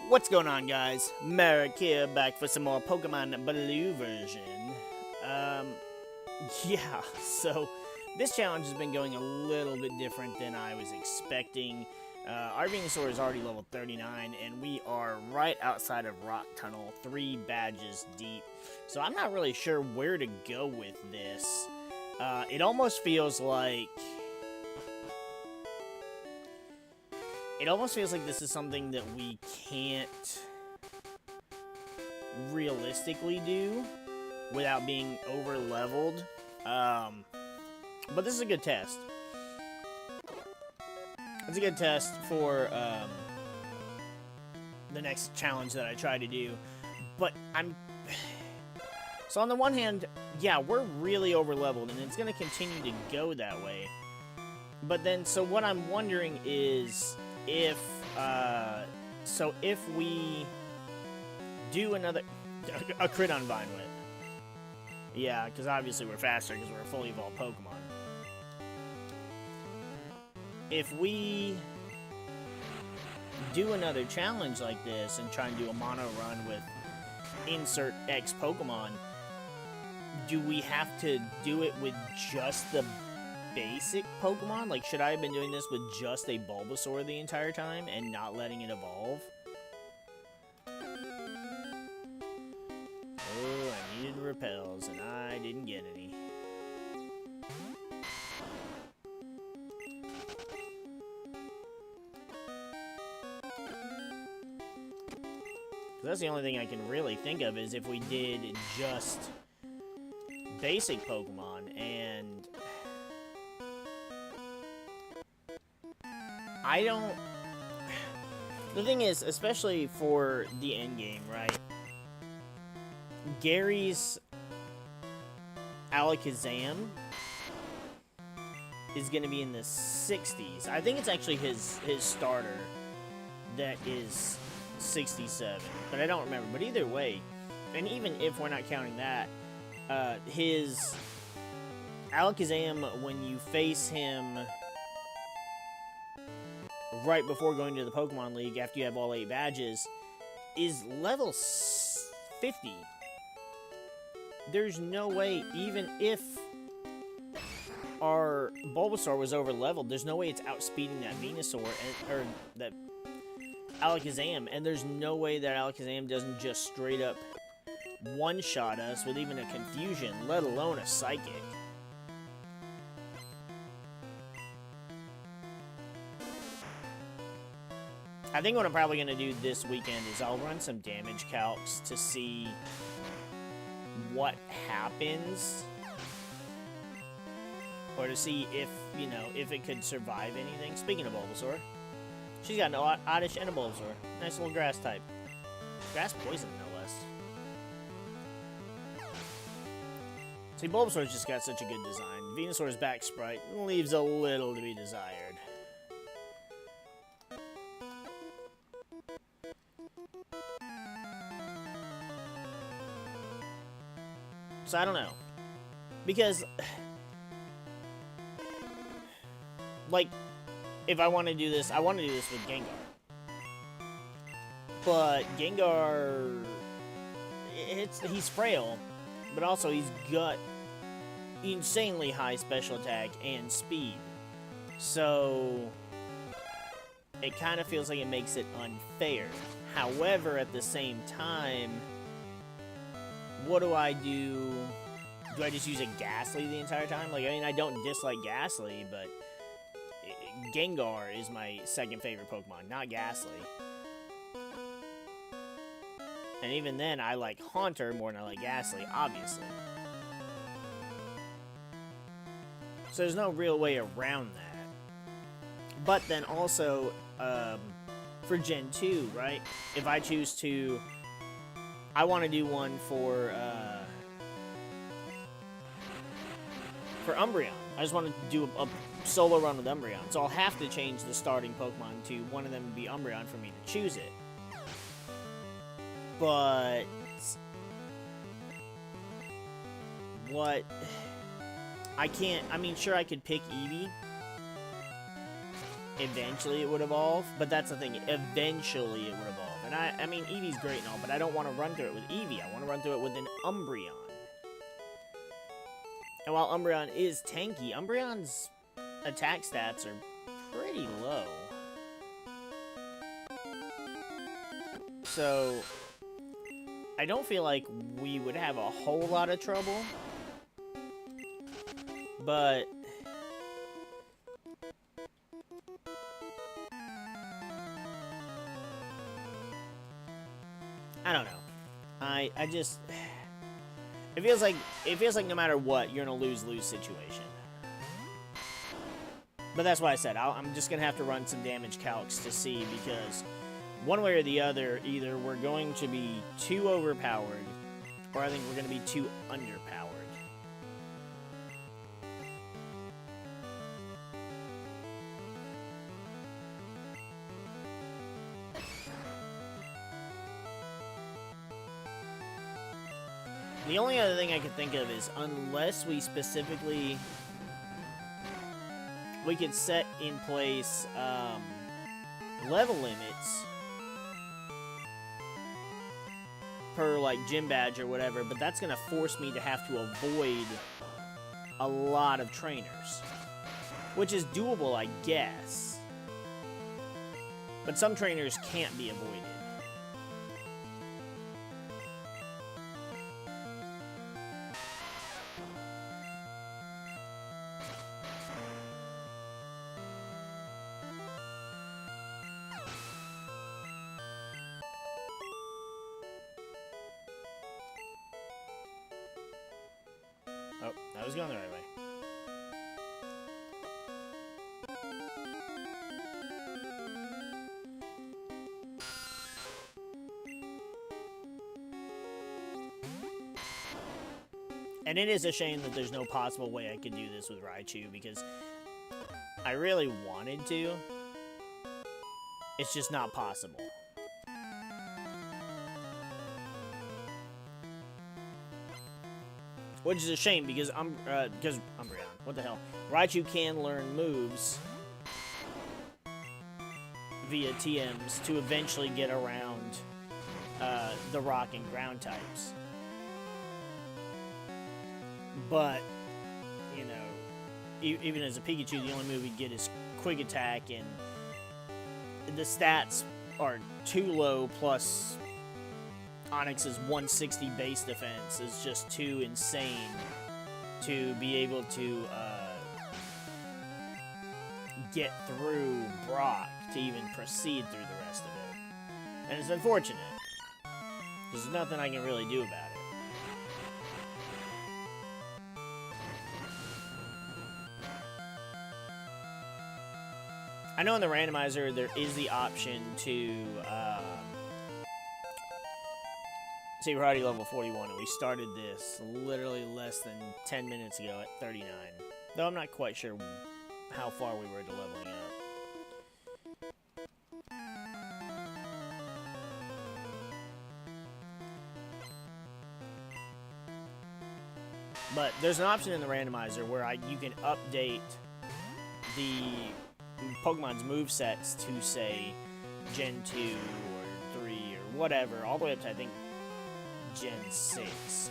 What's going on, guys? Merrick here, back for some more Pokemon Blue version. Yeah, so this challenge has been going a little bit different than I was expecting. Our Venusaur is already level 39, and we are right outside of Rock Tunnel, 3 badges deep. So I'm not really sure where to go with this. It almost feels like... this is something that we can't realistically do without being over-leveled. But this is a good test. It's a good test for the next challenge that I try to do. But So on the one hand, yeah, we're really over-leveled, and it's going to continue to go that way. But then, so what I'm wondering is... if we do a crit on Vine-Whip. Yeah, because obviously we're faster because we're a fully evolved Pokemon. If we do another challenge like this and try and do a mono run with insert X Pokemon, do we have to do it with just the basic Pokemon? Like, should I have been doing this with just a Bulbasaur the entire time and not letting it evolve? Oh, I needed repels, and I didn't get any. That's the only thing I can really think of, is if we did just basic Pokemon, and I don't... The thing is, especially for the endgame, right? Gary's Alakazam is going to be in the 60s. I think it's actually his starter that is 67, but I don't remember. But either way, and even if we're not counting that, his Alakazam, when you face him right before going to the Pokemon League, after you have all 8 badges, is level 50. There's no way, even if our Bulbasaur was over-leveled, there's no way it's outspeeding that Venusaur, or that Alakazam, and there's no way that Alakazam doesn't just straight up one-shot us with even a Confusion, let alone a Psychic. I think what I'm probably going to do this weekend is I'll run some damage calcs to see what happens, or to see if, you know, if it could survive anything. Speaking of Bulbasaur, she's got an Oddish and a Bulbasaur. Nice little grass type. Grass poison, no less. See, Bulbasaur's just got such a good design. Venusaur's back sprite leaves a little to be desired. So I don't know, because, like, if I want to do this, I want to do this with Gengar. But Gengar, he's frail, but also he's got insanely high special attack and speed. So it kind of feels like it makes it unfair. However, at the same time, what do I do? Do I just use a Ghastly the entire time? Like, I mean, I don't dislike Ghastly, but Gengar is my second favorite Pokemon, not Ghastly. And even then, I like Haunter more than I like Ghastly, obviously. So there's no real way around that. But then also, for Gen 2, right? If I choose to... I want to do one for Umbreon. I just want to do a solo run with Umbreon. So I'll have to change the starting Pokemon to one of them to be Umbreon for me to choose it. But... what... I can't... I mean, sure, I could pick Eevee. Eventually it would evolve. But that's the thing. Eventually it would evolve. And I mean, Eevee's great and all, but I don't want to run through it with Eevee. I want to run through it with an Umbreon. And while Umbreon is tanky, Umbreon's attack stats are pretty low. So, I don't feel like we would have a whole lot of trouble. But I don't know. I just it feels like no matter what, you're in a lose-lose situation. But that's why I said I'm just gonna have to run some damage calcs to see, because one way or the other, either we're going to be too overpowered, or I think we're gonna be too underpowered. The only other thing I can think of is, unless we specifically, we could set in place level limits per like gym badge or whatever, but that's gonna force me to have to avoid a lot of trainers, which is doable, I guess, but some trainers can't be avoided. Oh, I was going the right way. And it is a shame that there's no possible way I could do this with Raichu, because I really wanted to. It's just not possible. Which is a shame, because Umbreon, what the hell? Raichu can learn moves via TMs to eventually get around the rock and ground types. But, you know, even as a Pikachu, the only move we get is Quick Attack, and the stats are too low, plus Onix's 160 base defense is just too insane to be able to get through Brock to even proceed through the rest of it. And it's unfortunate. There's nothing I can really do about it. I know in the randomizer there is the option to see, we're already level 41, and we started this literally less than 10 minutes ago at 39. Though I'm not quite sure how far we were to leveling up. But there's an option in the randomizer where you can update the Pokemon's movesets to, say, Gen 2 or 3 or whatever, all the way up to, I think, Gen 6.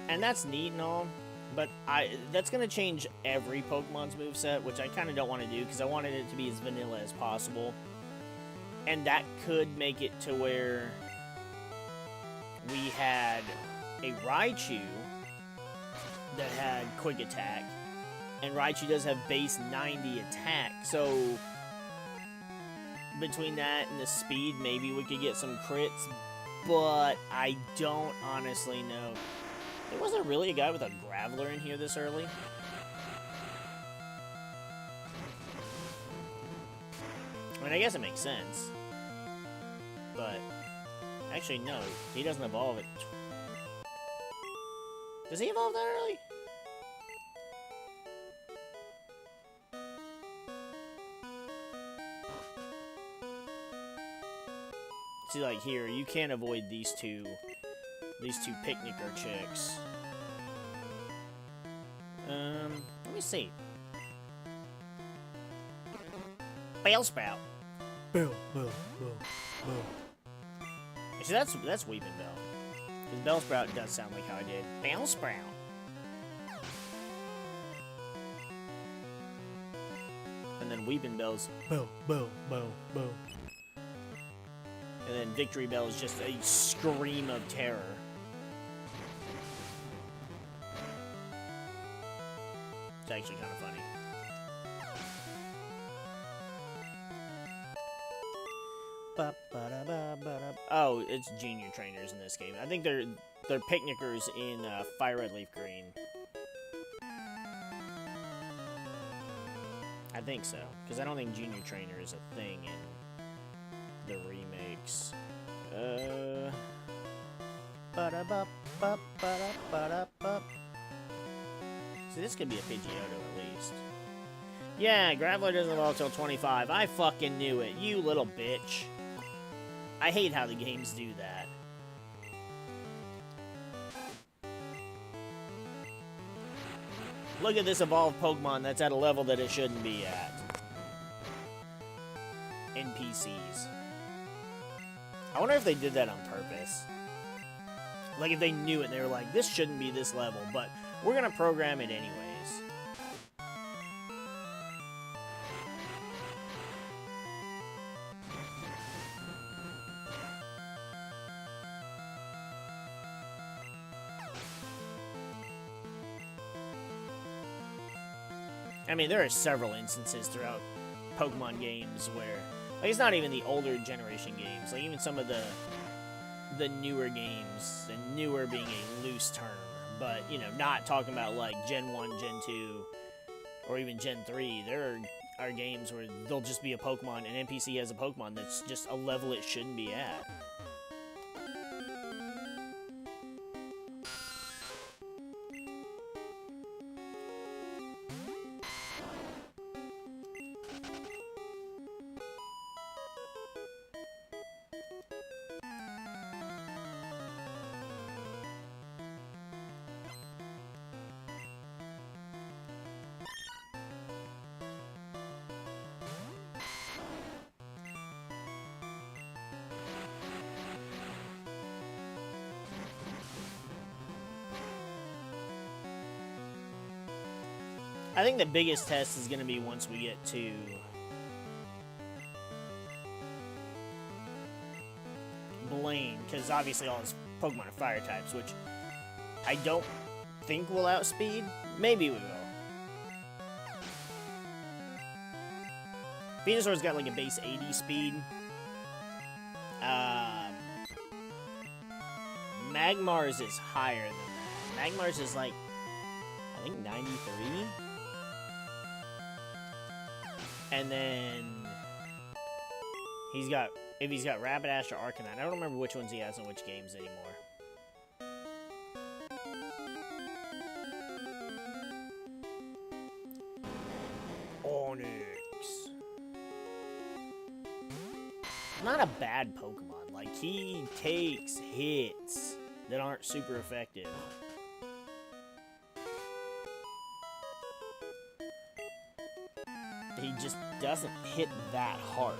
And that's neat and all, but that's going to change every Pokemon's moveset, which I kind of don't want to do, because I wanted it to be as vanilla as possible. And that could make it to where we had a Raichu that had Quick Attack, and Raichu does have base 90 attack, so between that and the speed, maybe we could get some crits, but I don't honestly know. There wasn't really a guy with a Graveler in here this early. I mean, I guess it makes sense, but actually, no, he doesn't evolve it. Does he evolve that early? See, like here, you can't avoid these two picnicker chicks. Let me see. Bellsprout. Bell. So that's Weeping Bell. Because Bellsprout does sound like how I did. Bellsprout. And then Weeping Bell's Bell, Bell, Bell, Bell. And then Victory Bell is just a scream of terror. It's actually kind of funny. Oh, it's junior trainers in this game. I think they're picnickers in Fire Red Leaf Green. I think so, because I don't think junior trainer is a thing in the remakes. So this could be a Pidgeotto at least. Yeah, Graveler doesn't evolve till 25. I fucking knew it, you little bitch. I hate how the games do that. Look at this evolved Pokemon that's at a level that it shouldn't be at. NPCs. I wonder if they did that on purpose. Like if they knew it, they were like, this shouldn't be this level, but we're gonna program it anyways. I mean, there are several instances throughout Pokemon games where, like, it's not even the older generation games, like, even some of the newer games, and newer being a loose term, but, you know, not talking about, like, Gen 1, Gen 2, or even Gen 3, there are games where there'll just be a Pokemon, an NPC has a Pokemon that's just a level it shouldn't be at. I think the biggest test is going to be once we get to Blaine, because obviously all his Pokemon are fire types, which I don't think will outspeed. Maybe we will. Venusaur's got like a base 80 speed. Magmar's is higher than that. Magmar's is like, I think 93? And then if he's got Rapidash or Arcanine, I don't remember which ones he has in which games anymore. Onix. Not a bad Pokemon. Like, he takes hits that aren't super effective. He just doesn't hit that hard.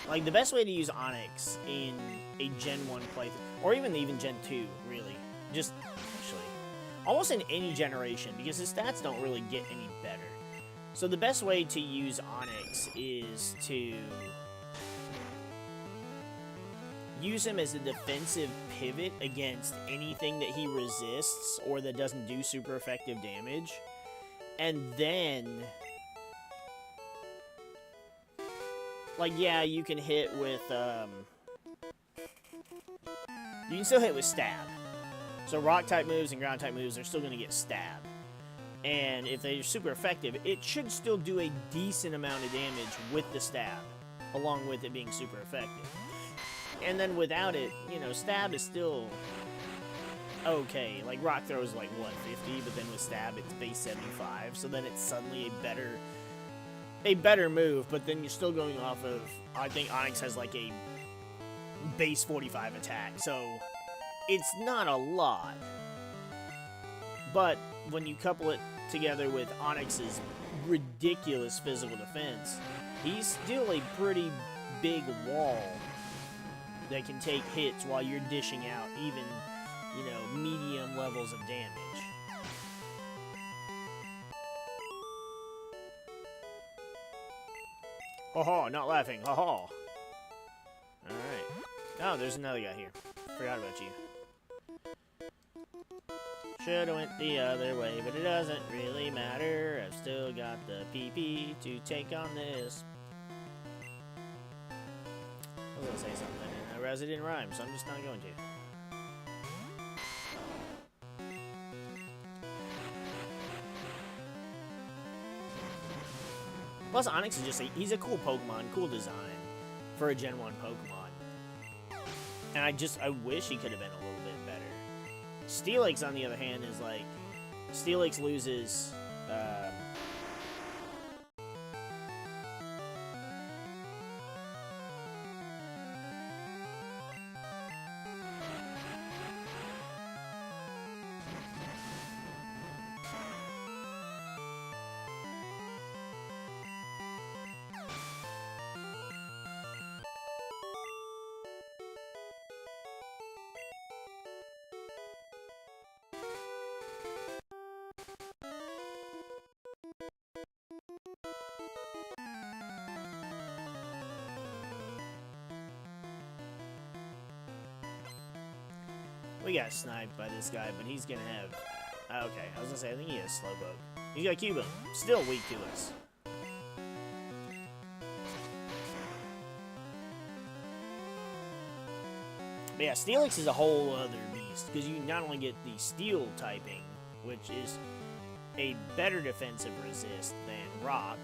Like, the best way to use Onix in a Gen 1 playthrough, or even Gen 2, really, just, actually, almost in any generation, because his stats don't really get any better. So the best way to use Onix is to use him as a defensive pivot against anything that he resists or that doesn't do super effective damage. And then, like, yeah, you can hit with, you can still hit with Stab. So Rock-type moves and Ground-type moves are still going to get Stab. And if they're super effective, it should still do a decent amount of damage with the Stab, along with it being super effective. And then without it, you know, Stab is still okay. Like, Rock Throw is like, what, 50? But then with Stab, it's base 75. So then it's suddenly a better move. But then you're still going off of, I think Onix has like a base 45 attack. So it's not a lot. But when you couple it together with Onix's ridiculous physical defense, he's still a pretty big wall that can take hits while you're dishing out even, you know, medium levels of damage. Ho ho, not laughing, ho ho. Alright. Oh, there's another guy here. Forgot about you. Should've went the other way, but it doesn't really matter. I've still got the PP to take on this. I was gonna say something, and I realized it didn't rhyme, so I'm just not going to. Plus, Onix is just he's a cool Pokemon, cool design for a Gen 1 Pokemon. And I wish he could have been a little bit better. Steelix, on the other hand, is like, Steelix loses, we got sniped by this guy, but he's gonna have... okay, I was gonna say, I think he has Slowpoke. He's got Cubone. Still weak to us. But yeah, Steelix is a whole other beast, because you not only get the Steel typing, which is a better defensive resist than Rock,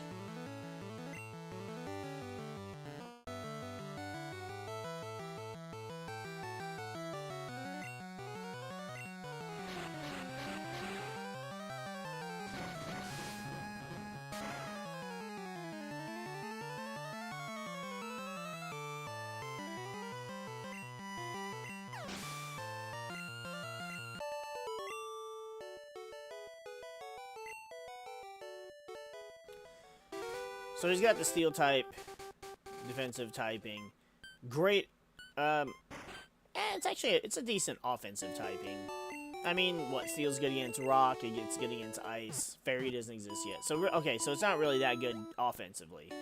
so he's got the Steel type, defensive typing. Great, it's a decent offensive typing. I mean, what, Steel's good against Rock, it gets good against Ice. Fairy doesn't exist yet. So, okay, so it's not really that good offensively.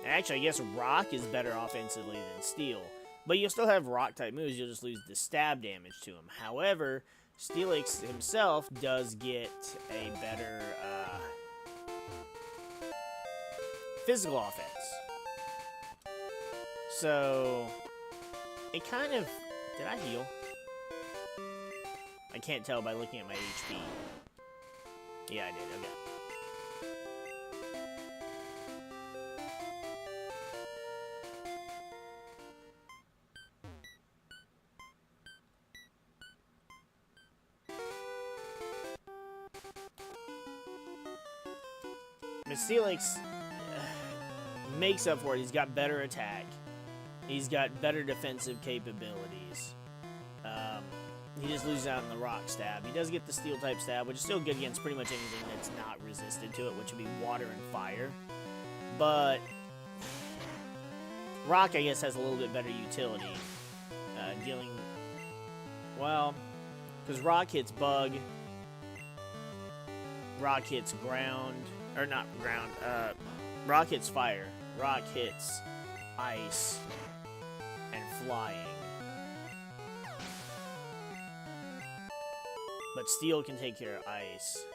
Actually, I guess Rock is better offensively than Steel. But you'll still have Rock-type moves, you'll just lose the stab damage to him. However, Steelix himself does get a better, physical offense. So, it kind of... Did I heal? I can't tell by looking at my HP. Yeah, I did, okay. But Steelix makes up for it. He's got better attack. He's got better defensive capabilities. He just loses out on the Rock stab. He does get the Steel type stab, which is still good against pretty much anything that's not resisted to it, which would be water and fire. But Rock, I guess, has a little bit better utility. Dealing... Well, because Rock hits Bug. Rock hits ground. Or not ground. Rock hits fire. Rock hits ice. And flying. But Steel can take care of ice.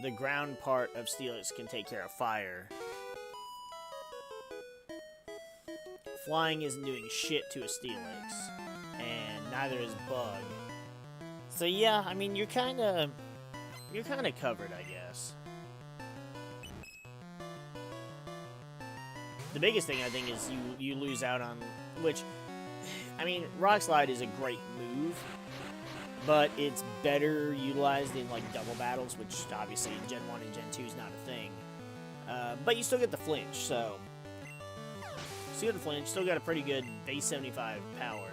The ground part of Steelix can take care of fire. Flying isn't doing shit to a Steelix. And neither is Bug. So yeah, I mean, you're kinda covered, I guess. The biggest thing, I think, is you lose out on, which, I mean, Rock Slide is a great move, but it's better utilized in, like, double battles, which, obviously, in Gen 1 and Gen 2 is not a thing. But you still get the flinch, so... Still get the flinch, still got a pretty good base 75 power.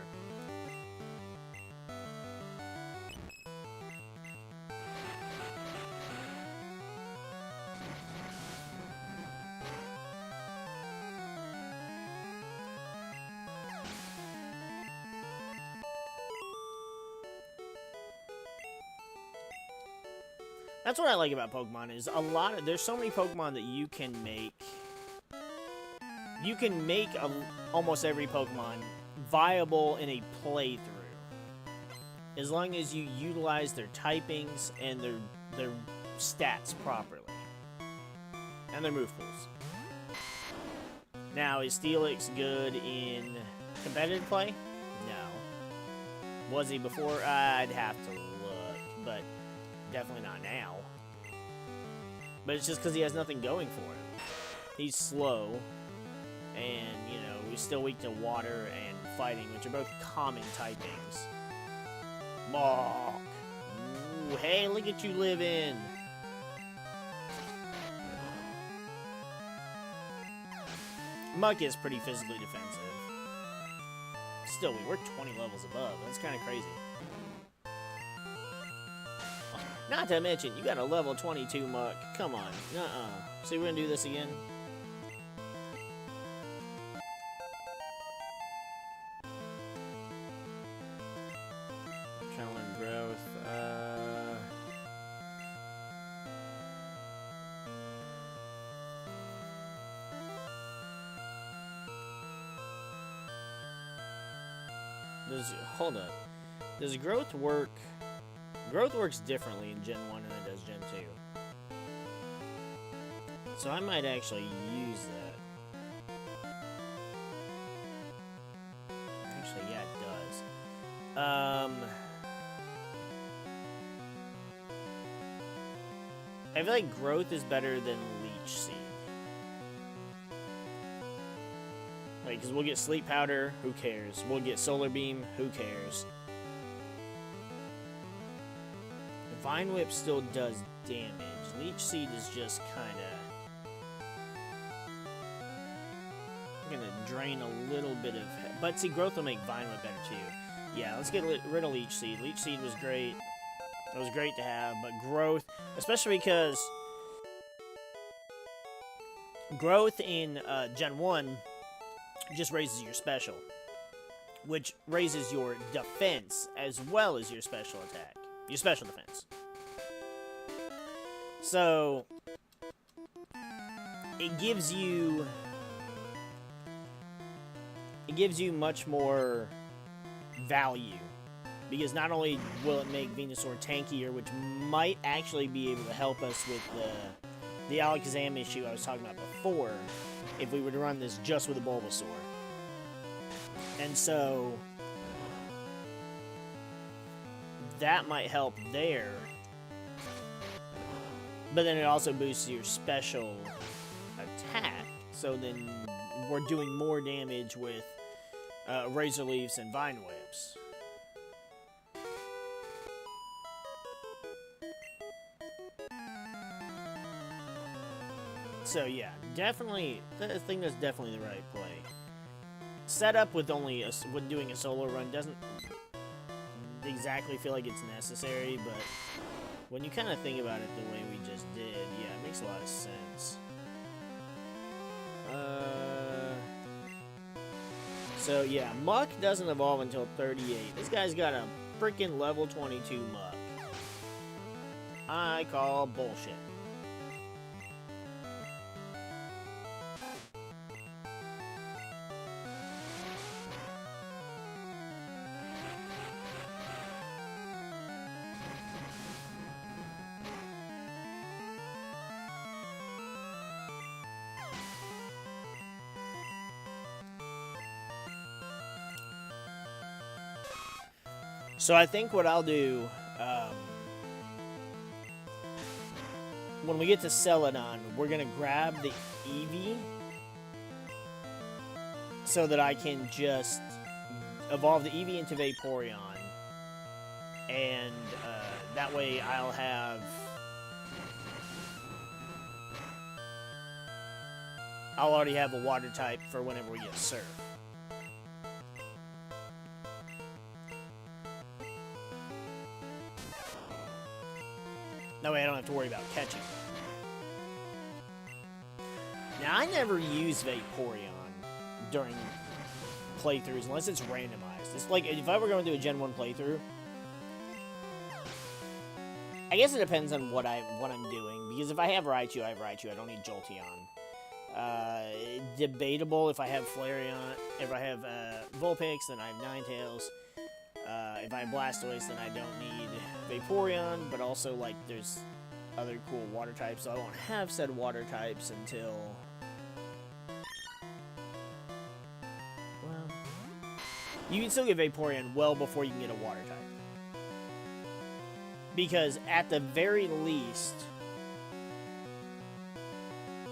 That's what I like about Pokemon, is there's so many Pokemon that you can make. You can make almost every Pokemon viable in a playthrough. As long as you utilize their typings and their stats properly. And their move pools. Now, is Steelix good in competitive play? No. Was he before? I'd have to look, but definitely not now. But it's just because he has nothing going for him. He's slow, and, you know, he's still weak to water and fighting, which are both common typings. Mawk. Ooh, hey, look at you living. Muck is pretty physically defensive. Still, we're 20 levels above. That's kind of crazy. Not to mention, you got a level 22 Muck. Come on. See, we're gonna do this again. Trying to learn growth. Hold up. Does growth work? Growth works differently in Gen 1 than it does Gen 2. So I might actually use that. Actually, yeah, it does. I feel like growth is better than Leech Seed. Like, because we'll get Sleep Powder, who cares? We'll get Solar Beam, who cares? Vine Whip still does damage. Leech Seed is just kinda gonna drain a little bit of... But see, growth will make Vine Whip better too. Yeah, let's get rid of Leech Seed. Leech Seed was great. It was great to have, but growth, especially because growth in Gen 1 just raises your special, which raises your defense as well as your special attack, your special defense. So it gives you much more value, because not only will it make Venusaur tankier, which might actually be able to help us with the Alakazam issue I was talking about before, if we were to run this just with a Bulbasaur. And so that might help there. But then it also boosts your special attack, so then we're doing more damage with Razor Leafs and Vine Whips. So yeah, definitely, I think that's definitely the right play. Setup with with doing a solo run doesn't exactly feel like it's necessary, but when you kind of think about it the way we just did, yeah, it makes a lot of sense. So yeah, Muck doesn't evolve until 38. This guy's got a freaking level 22 Muck. I call bullshit. So I think what I'll do, when we get to Celadon, we're going to grab the Eevee so that I can just evolve the Eevee into Vaporeon. And that way I'll already have a water type for whenever we get Surf. That way I don't have to worry about catching. Now, I never use Vaporeon during playthroughs unless it's randomized. It's like, if I were going to do a Gen 1 playthrough, I guess it depends on what I'm doing, because if I have Raichu, I have Raichu. I don't need Jolteon. Debatable if I have Flareon. If I have Vulpix, then I have Ninetales. If I have Blastoise, then I don't need Vaporeon, but also, like, there's other cool water types, so I won't have said water types until... Well... You can still get Vaporeon well before you can get a water type. Because, at the very least...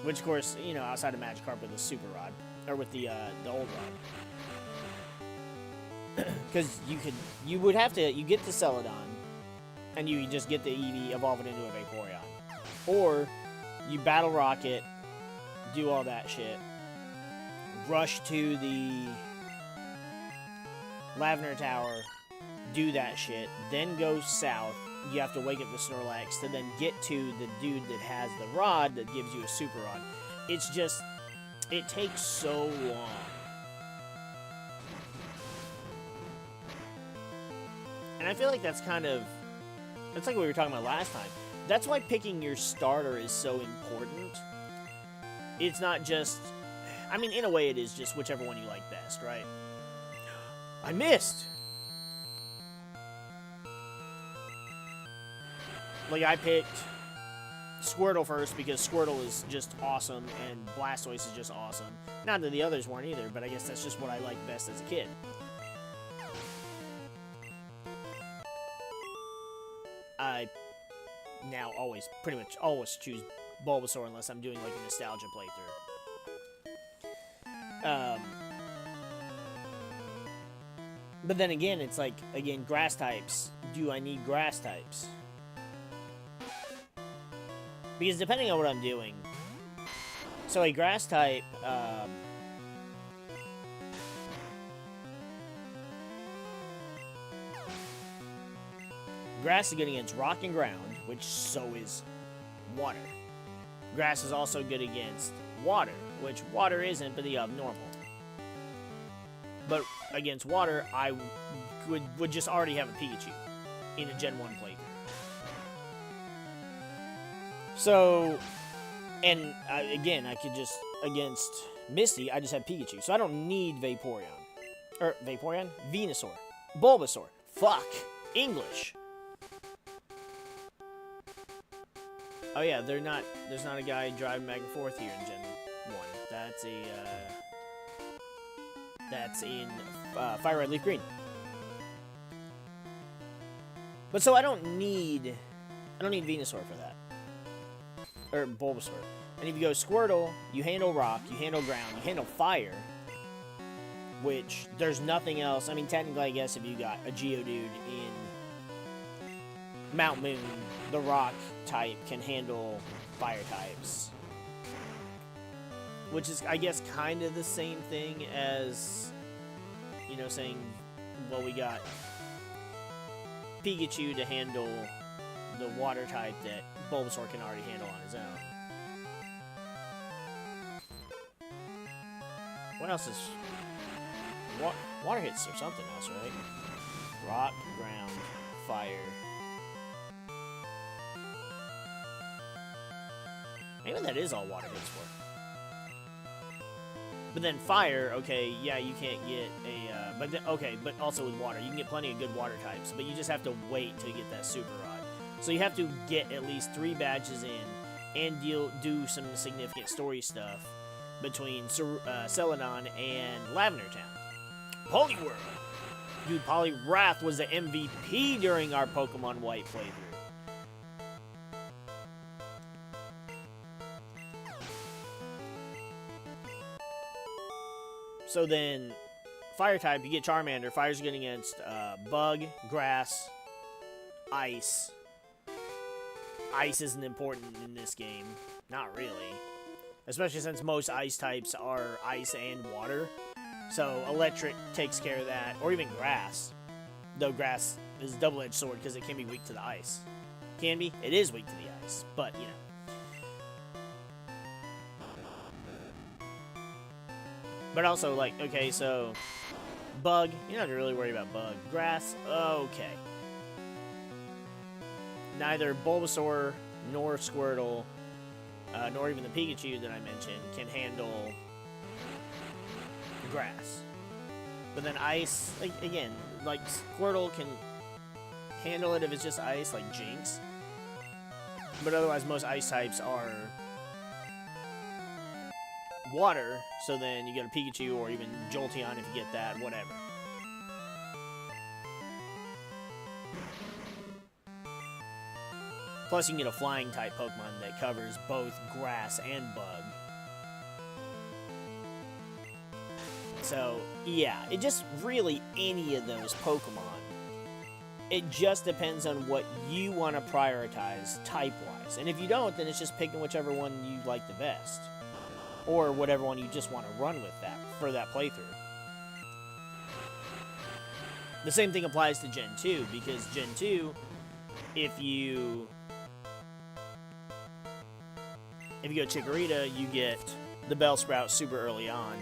Which, of course, you know, outside of Magikarp with the Super Rod, or with the old rod. Because you would have to, you get the Celadon, and you just get the Eevee, evolve it into a Vaporeon. Or, you Battle Rocket, do all that shit, rush to the Lavender Tower, do that shit, then go south. You have to wake up the Snorlax to then get to the dude that has the rod that gives you a Super Rod. It's just, it takes so long. And I feel like that's kind of, that's like what we were talking about last time. That's why picking your starter is so important. It's not just, I mean, in a way it is just whichever one you like best, right? I missed! Like, I picked Squirtle first because Squirtle is just awesome and Blastoise is just awesome. Not that the others weren't either, but I guess that's just what I liked best as a kid. I now pretty much always choose Bulbasaur unless I'm doing, like, a nostalgia playthrough. But then again, it's like, again, grass types. Do I need grass types? Because depending on what I'm doing, so a grass type, grass is good against rock and ground, which so is water. Grass is also good against water, which water isn't, but the normal. But against water, I would just already have a Pikachu in a Gen 1 playthrough. So, and again, I could just, against Misty, I just have Pikachu. So I don't need Vaporeon. Or, Vaporeon? Venusaur. Bulbasaur. Fuck. English. Oh yeah, there's not a guy driving back and forth here in Gen 1. That's in Fire Red Leaf Green. But so I don't need Venusaur for that. Or Bulbasaur. And if you go Squirtle, you handle rock, you handle ground, you handle fire. Which, there's nothing else. I mean, technically, I guess if you got a Geodude in Mount Moon, the rock type can handle fire types. Which is, I guess, kind of the same thing as, you know, saying, well, we got Pikachu to handle the water type that Bulbasaur can already handle on his own. What else is... Water hits or something else, right? Rock, ground, fire. Maybe that is all water hits for. But then fire, okay, yeah, you can't get a... but also with water, you can get plenty of good water types, but you just have to wait till you get that Super Rod. So you have to get at least 3 badges in and do some significant story stuff between Celadon and Lavender Town. Poliwhirl! Dude, Poliwrath was the MVP during our Pokemon White playthrough. So then, Fire type, you get Charmander. Fire's good against Bug, Grass, Ice. Ice isn't important in this game. Not really. Especially since most ice types are ice and water. So Electric takes care of that. Or even Grass. Though Grass is a double-edged sword because it can be weak to the ice. Can be. It is weak to the ice. But, you know. But also, like, okay, so... Bug. You don't have to really worry about Bug. Grass. Okay. neither Bulbasaur nor Squirtle, nor even the Pikachu that I mentioned, can handle grass. But then ice, like, again, like Squirtle can handle it if it's just ice, like Jinx. But otherwise, most ice types are water, so then you get a Pikachu or even Jolteon if you get that, whatever. Plus, you can get a flying type Pokemon that covers both grass and bug. So, yeah, it just really any of those Pokemon. It just depends on what you want to prioritize type-wise. And if you don't, then it's just picking whichever one you like the best. Or whatever one you just want to run with that for that playthrough. The same thing applies to Gen 2, because Gen 2, if you go Chikorita, you get the Bellsprout super early on.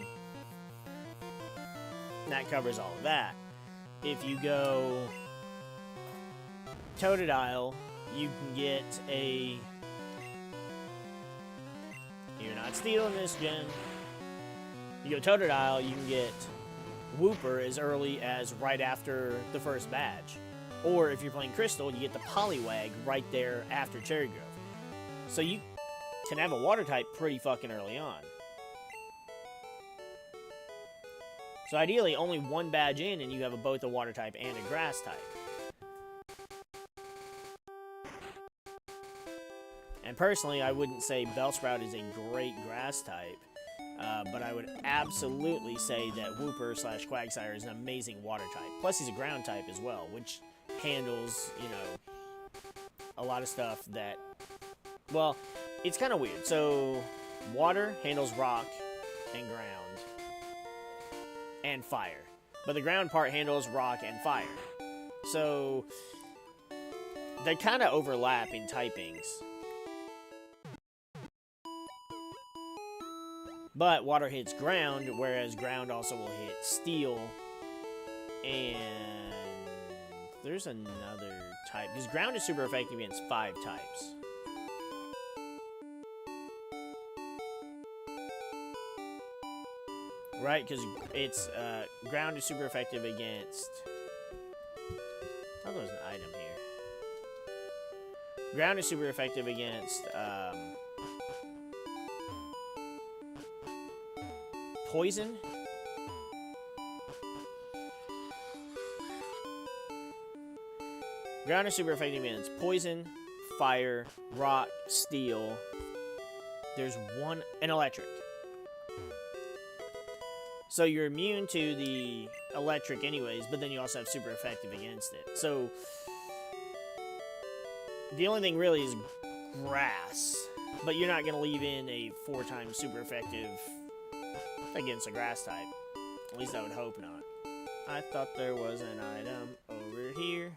And that covers all of that. If you go Totodile, you can get a... You're not stealing this, Gen. You go Totodile, you can get Wooper as early as right after the first badge. Or if you're playing Crystal, you get the Poliwag right there after Cherry Grove. So you can have a water type pretty fucking early on. So ideally, only one badge in and you have both a water type and a grass type. And personally, I wouldn't say Bellsprout is a great grass type, but I would absolutely say that Wooper/Quagsire is an amazing water type. Plus, he's a ground type as well, which handles, you know, a lot of stuff that, well, it's kind of weird. So, water handles rock and ground and fire, but the ground part handles rock and fire. So, they kind of overlap in typings. But water hits ground, whereas ground also will hit steel. And there's another type. Because ground is super effective against 5 types. Right? Because it's ground is super effective against... I thought there was an item here. Ground is super effective against... poison? Ground is super effective against poison, fire, rock, steel. There's one, and electric. So you're immune to the electric anyways, but then you also have super effective against it. So the only thing really is grass, but you're not going to leave in a 4 times super effective against a grass type. At least I would hope not. I thought there was an item over here.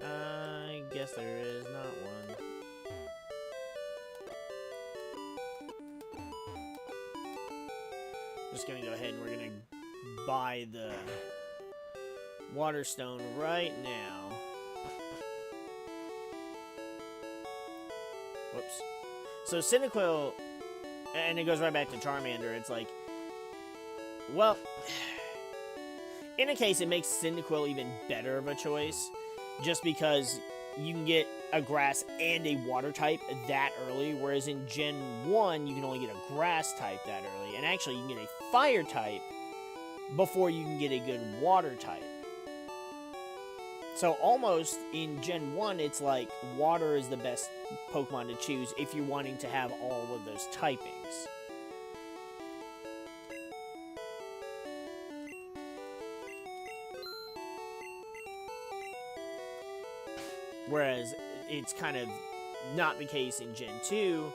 I guess there is not one. Just gonna go ahead and we're gonna buy the water stone right now. Whoops. So Cyndaquil, and it goes right back to Charmander, it's like, well, in a case, it makes Cyndaquil even better of a choice, just because you can get a grass and a water type that early, whereas in Gen 1, you can only get a grass type that early, and actually, you can get a fire type before you can get a good water type. So almost in Gen 1, it's like water is the best Pokemon to choose if you're wanting to have all of those typings. Whereas it's kind of not the case in Gen 2,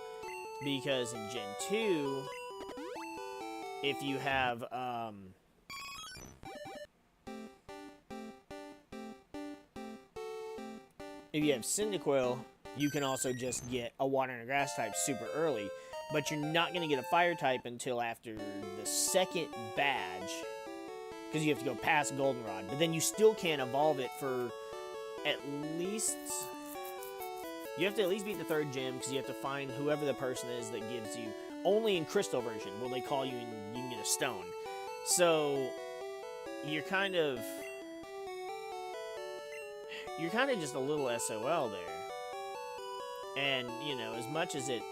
because in Gen 2, if you have, Cyndaquil, you can also just get a water and a grass type super early, but you're not going to get a fire type until after the second badge, because you have to go past Goldenrod, but then you still can't evolve it for at least You have to at least beat the 3rd gym, because you have to find whoever the person is that gives you... Only in Crystal version will they call you and you can get a stone. So, you're kind of just a little SOL there. And, you know, as much as it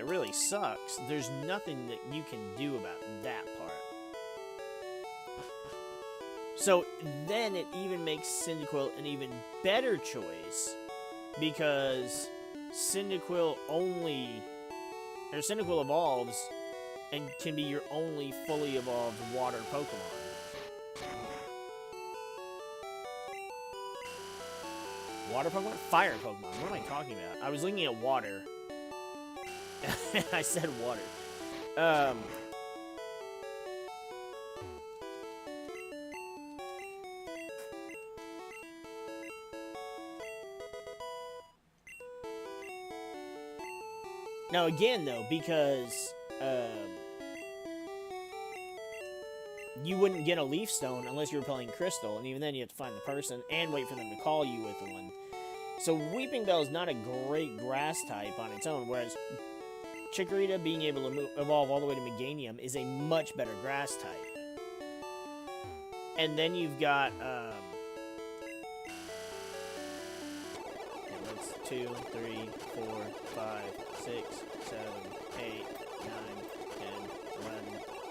really sucks, there's nothing that you can do about that part. So then it even makes Cyndaquil an even better choice, because Cyndaquil evolves and can be your only fully evolved water Pokemon. Water Pokemon? Fire Pokemon. What am I talking about? I was looking at water. I said water. Now again, though, because you wouldn't get a Leaf Stone unless you were playing Crystal, and even then you have to find the person and wait for them to call you with one. So Weeping Bell is not a great grass type on its own, whereas Chikorita being able to evolve all the way to Meganium is a much better grass type. And then you've got, that's 2, 3, 4, 5, 6, 7, 8, 9, 10, 11,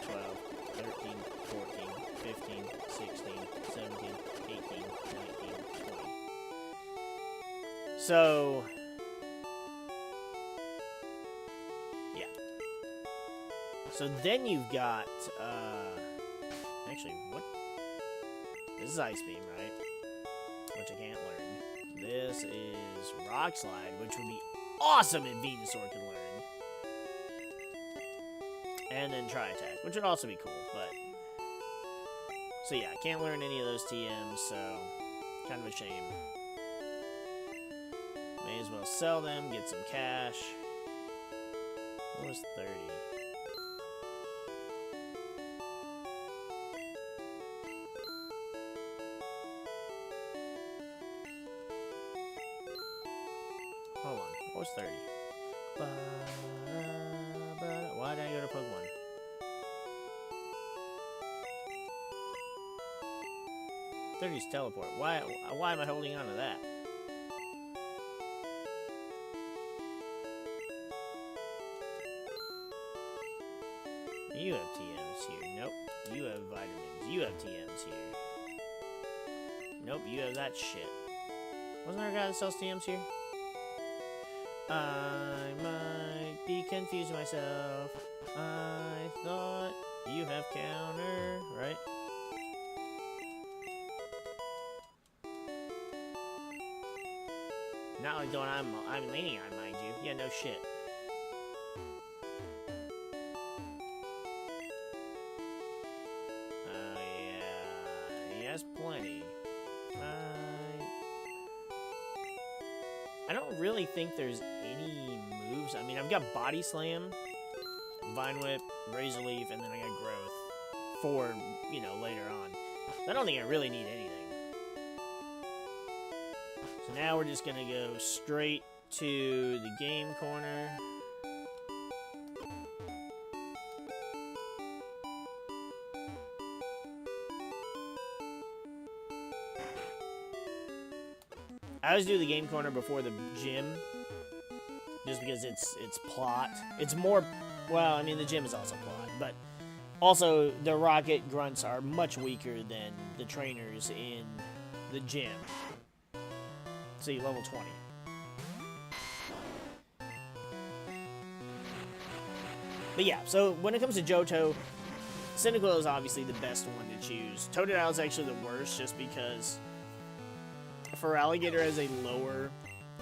12, 13, 14, 15, 16, 17, 18, 19, 20. So, yeah. So then you've got, actually, what? This is Ice Beam, right? Which I can't learn. This is Rock Slide, which would be awesome if Venusaur could learn. And then Tri Attack, which would also be cool, but... So yeah, I can't learn any of those TMs, so... Kind of a shame. May as well sell them, get some cash. What was 30? Hold on, what was 30? Why did I go to Pokemon? Thirty's teleport. Why am I holding on to that? You have TMs here. Nope. You have vitamins. You have TMs here. Nope, you have that shit. Wasn't there a guy that sells TMs here? I might be confusing myself. I thought you have counter, right? Not like the one I'm leaning on, mind you. Yeah, no shit. Yeah, he has plenty. I don't really think there's any moves. I mean, I've got Body Slam, Vine Whip, Razor Leaf, and then I got Growth for, you know, later on. I don't think I really need anything. So now we're just going to go straight to the game corner. I always do the game corner before the gym, just because it's plot. It's more, well, I mean, the gym is also plot, but also the Rocket Grunts are much weaker than the trainers in the gym. See, level 20. But yeah, so when it comes to Johto, Cyndaquil is obviously the best one to choose. Totodile is actually the worst, just because Feraligatr has a lower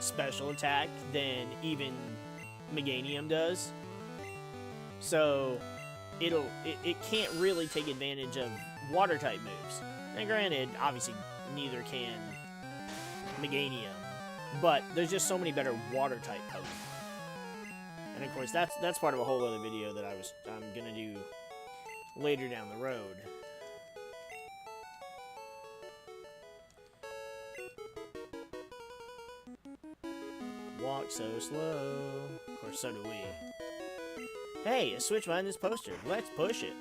special attack than even Meganium does. So it can't really take advantage of water type moves. And granted, obviously neither can Meganium, but there's just so many better water type Pokemon. And of course that's part of a whole other video that I'm gonna do later down the road. walk so slow. Of course, so do we. Hey, a switch behind this poster. Let's push it.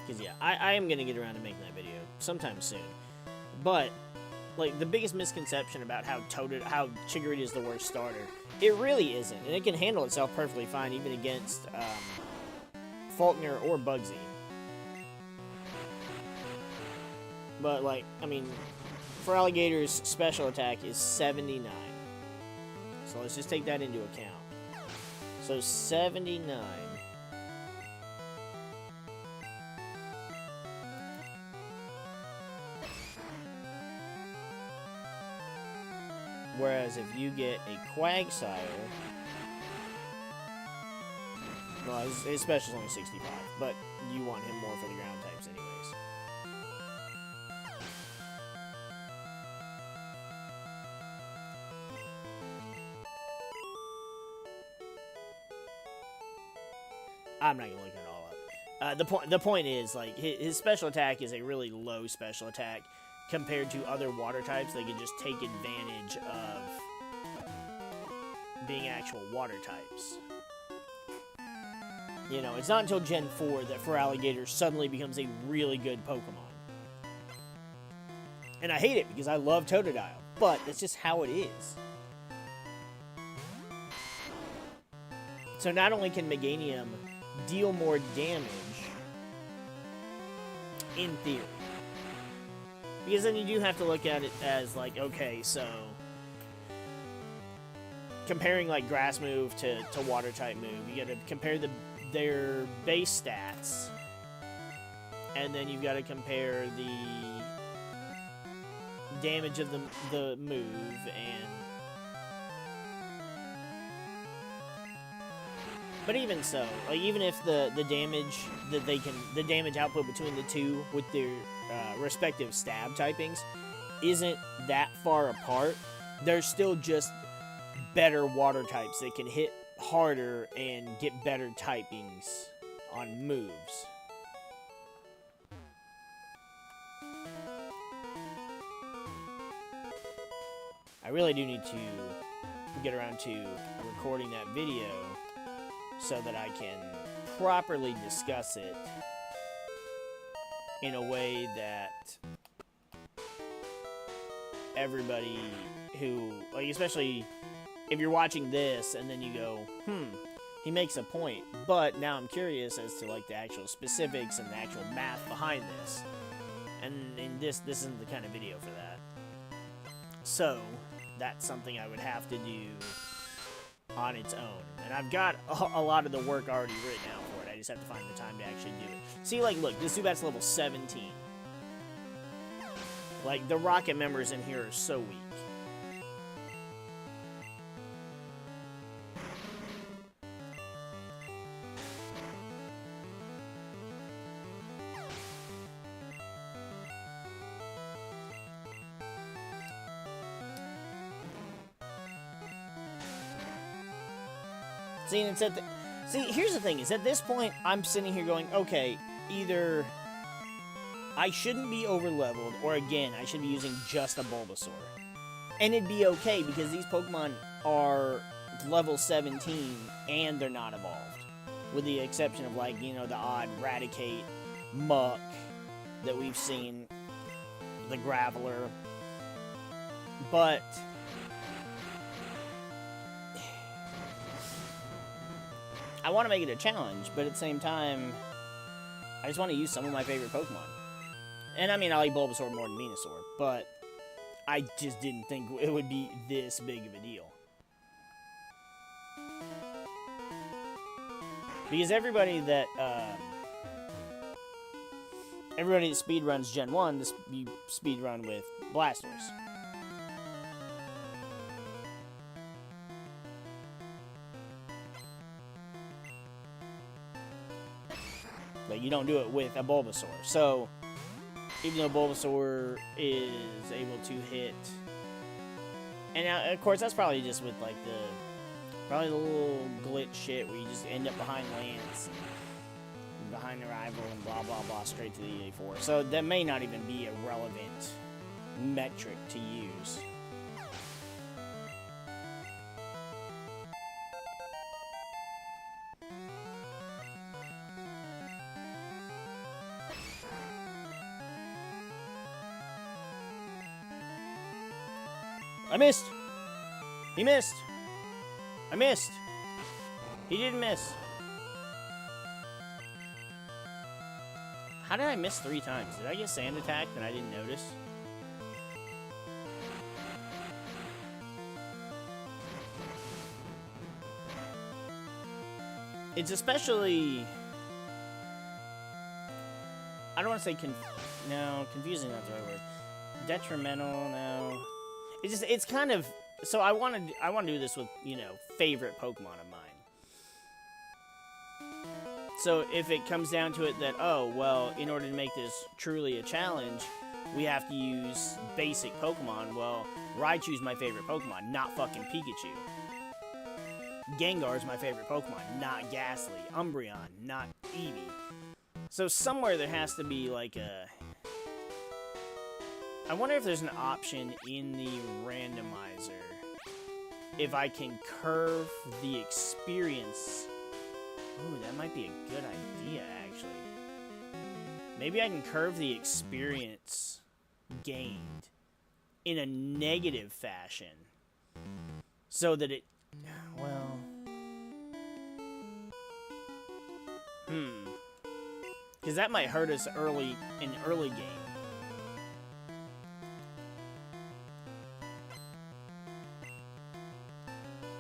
Because, yeah, I am going to get around to making that video sometime soon. But, like, the biggest misconception about how Chikorita is the worst starter, it really isn't. And it can handle itself perfectly fine, even against Faulkner or Bugsy. But, like, I mean, for Alligator's special attack is 79. So let's just take that into account. So 79. Whereas if you get a Quagsire, well, his special's only 65, but you want him more for the ground types anyways. I'm not gonna look it all up. The point is, like, his special attack is a really low special attack compared to other water types. They can just take advantage of being actual water types. You know, it's not until Gen 4 that for Alligator suddenly becomes a really good Pokemon. And I hate it because I love Totodile, but that's just how it is. So not only can Meganium deal more damage, in theory, because then you do have to look at it as, like, okay, so comparing, like, grass move to water type move, you gotta compare their base stats, and then you've got to compare the damage of the move, and but even so, like, even if the damage that the damage output between the two with their respective stab typings isn't that far apart, they're still just better water types that can hit harder and get better typings on moves. I really do need to get around to recording that video so that I can properly discuss it in a way that everybody who, like, especially if you're watching this and then you go, he makes a point, but now I'm curious as to, like, the actual specifics and the actual math behind this. And this isn't the kind of video for that. So that's something I would have to do on its own. And I've got a lot of the work already written out for it. I just have to find the time to actually do it. See, like, look, this Zubat's level 17. Like, the rocket members in here are so weak. See, and it's see, here's the thing, is at this point, I'm sitting here going, okay, either I shouldn't be over-leveled, or again, I should be using just a Bulbasaur. And it'd be okay, because these Pokemon are level 17, and they're not evolved. With the exception of, like, you know, the odd Raticate, Muck that we've seen, the Graveler. But I want to make it a challenge, but at the same time, I just want to use some of my favorite Pokemon. And I mean, I like Bulbasaur more than Venusaur, but I just didn't think it would be this big of a deal. Because everybody that speedruns Gen 1, you speedrun with Blastoise. Like, you don't do it with a Bulbasaur. So, even though Bulbasaur is able to hit... And now, of course, that's probably just with, like, Probably the little glitch shit where you just end up behind Lance, and behind the rival, and blah blah blah, straight to the EA4. So that may not even be a relevant metric to use. I missed! He missed! I missed! He didn't miss. How did I miss 3 times? Did I get sand attacked and I didn't notice? It's especially... I don't want to say no, confusing, not the right word. Detrimental, no. It's just, it's kind of... So I want to do this with, you know, favorite Pokemon of mine. So if it comes down to it that, oh, well, in order to make this truly a challenge, we have to use basic Pokemon. Well, Raichu's my favorite Pokemon, not fucking Pikachu. Gengar's my favorite Pokemon, not Ghastly. Umbreon, not Eevee. So somewhere there has to be like a... I wonder if there's an option in the randomizer if I can curve the experience. Ooh, that might be a good idea, actually. Maybe I can curve the experience gained in a negative fashion so that it... Well... Because that might hurt us early in early game.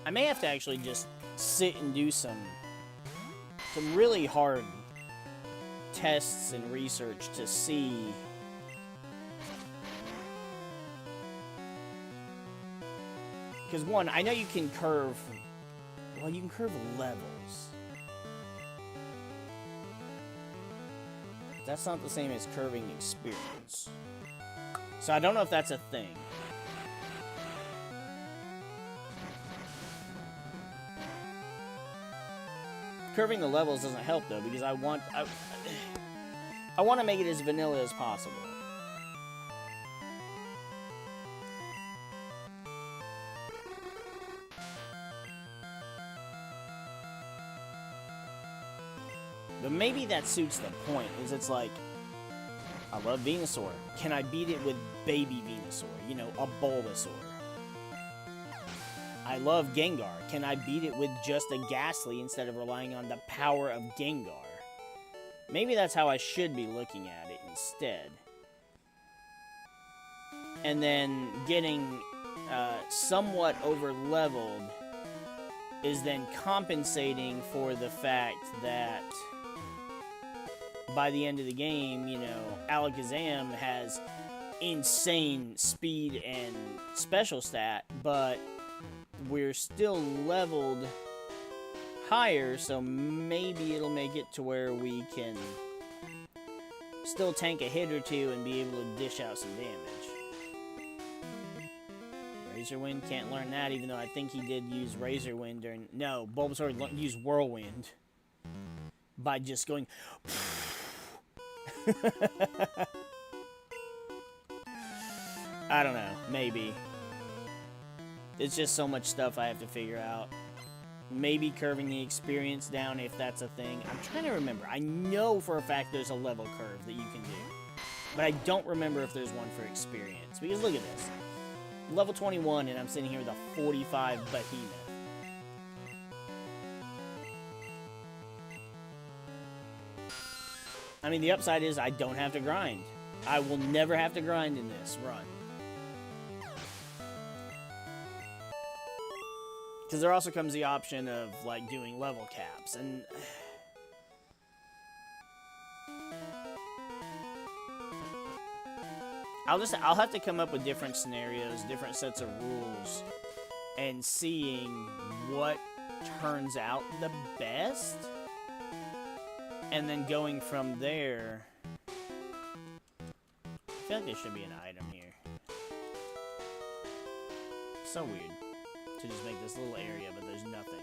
I may have to actually just sit and do some really hard tests and research to see because one, I know you can curve, well, you can curve levels. That's not the same as curving experience. So I don't know if that's a thing. Curving the levels doesn't help though, because I want to make it as vanilla as possible. But maybe that suits the point, is it's like, I love Venusaur. Can I beat it with baby Venusaur? You know, a Bulbasaur. I love Gengar. Can I beat it with just a Ghastly instead of relying on the power of Gengar? Maybe that's how I should be looking at it instead. And then getting somewhat over-leveled is then compensating for the fact that by the end of the game, you know, Alakazam has insane speed and special stat, but we're still leveled higher, so maybe it'll make it to where we can still tank a hit or two and be able to dish out some damage. Razor Wind, can't learn that, even though I think he did use Razor Wind during... No, Bulbasaur used Whirlwind by just going... I don't know, maybe. It's just so much stuff I have to figure out. Maybe curving the experience down if that's a thing. I'm trying to remember. I know for a fact there's a level curve that you can do. But I don't remember if there's one for experience. Because look at this. Level 21 and I'm sitting here with a 45 behemoth. I mean, the upside is I don't have to grind. I will never have to grind in this run. Because there also comes the option of, like, doing level caps, and... I'll have to come up with different scenarios, different sets of rules, and seeing what turns out the best. And then going from there... I feel like there should be an item here. So weird. to just make this little area, but there's nothing.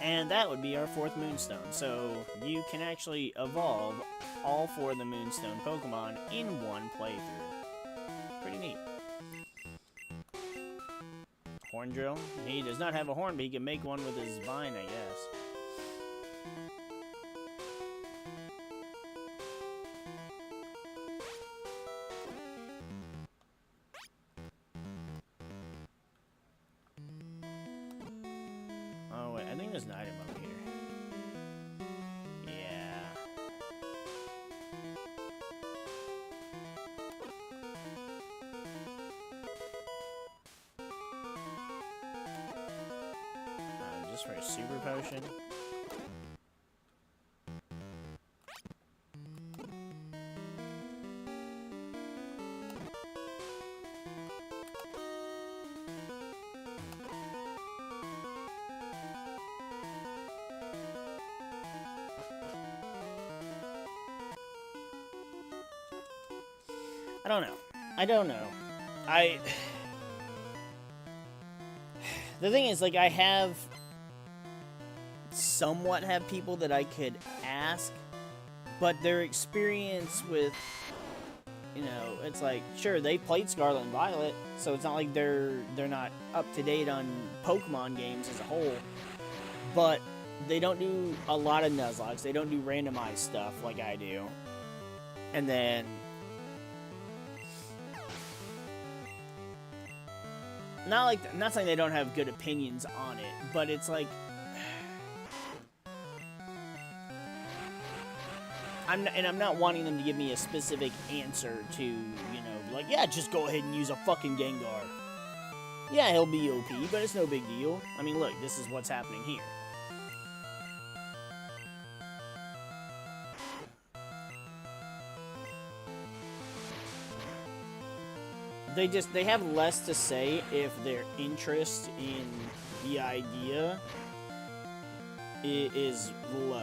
And that would be our 4th Moonstone. So you can actually evolve all 4 of the Moonstone Pokemon in one playthrough. Pretty neat. Horn Drill. He does not have a horn, but he can make one with his vine, I guess. Oh, wait. I think there's an item up here. Yeah. Just for a super potion. I don't know. I don't know. The thing is, like, I somewhat have people that I could ask, but their experience with, you know, it's like, sure, they played Scarlet and Violet, so it's not like they're not up to date on Pokemon games as a whole, but they don't do a lot of Nuzlockes, they don't do randomized stuff like I do, and then not saying they don't have good opinions on it, but it's like I'm not wanting them to give me a specific answer to, you know, like, yeah, just go ahead and use a fucking Gengar. Yeah, he'll be OP, but it's no big deal. I mean, look, this is what's happening here. They have less to say if their interest in the idea is low.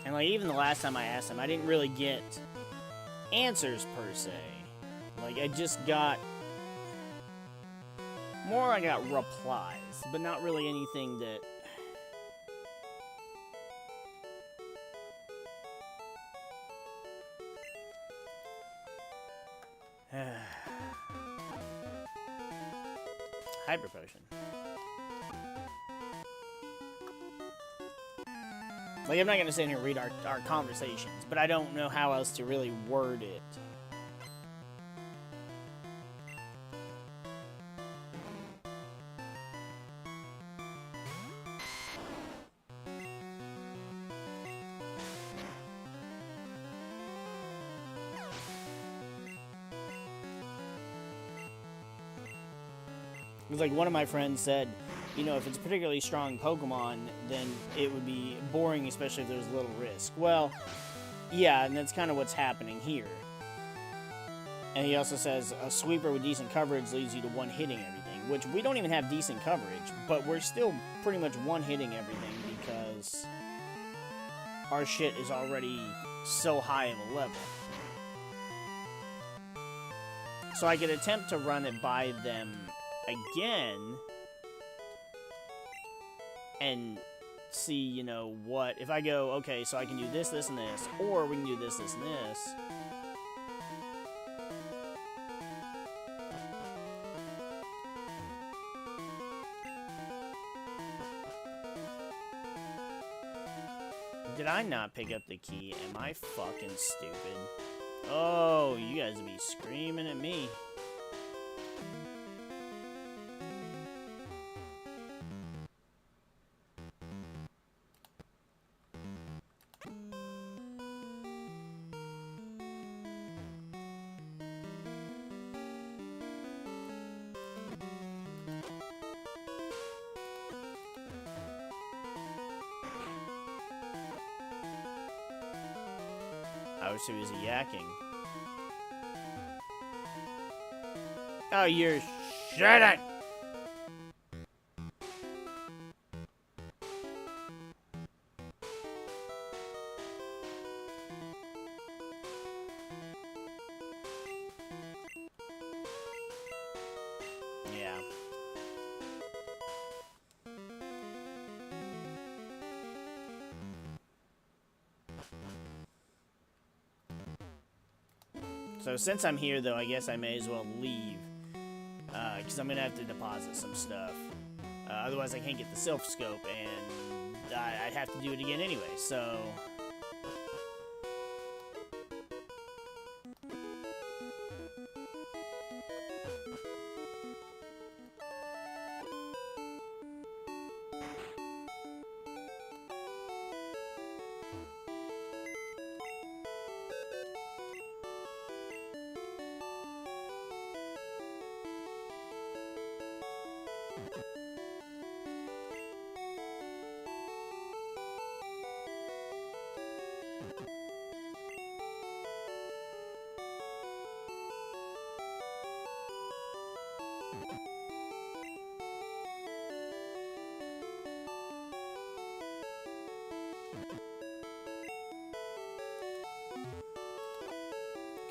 And like, even the last time I asked him, I didn't really get answers per se. Like, I just got I got replies, but not really anything that Hyper Potion. Like, I'm not gonna sit here and read our conversations, but I don't know how else to really word it. It was like one of my friends said, you know, if it's a particularly strong Pokemon, then it would be boring, especially if there's little risk. Well, yeah, and that's kind of what's happening here. And he also says, a sweeper with decent coverage leads you to one-hitting everything, which we don't even have decent coverage, but we're still pretty much one-hitting everything because our shit is already so high of a level. So I could attempt to run it by them again and see, you know, what if I go, okay, so I can do this, this, and this, or we can do this, this, and this. Did I not pick up the key? Am I fucking stupid? Oh, you guys will be screaming at me. I wish it was yakking. Oh, you're shitting! Yeah. So since I'm here, though, I guess I may as well leave. Because I'm going to have to deposit some stuff. Otherwise, I can't get the Silph Scope, and I'd have to do it again anyway, so...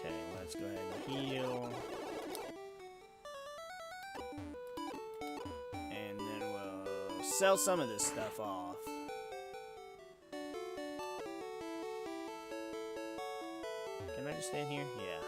Okay, let's go ahead and heal. And then we'll sell some of this stuff off. Can I just stand here? Yeah.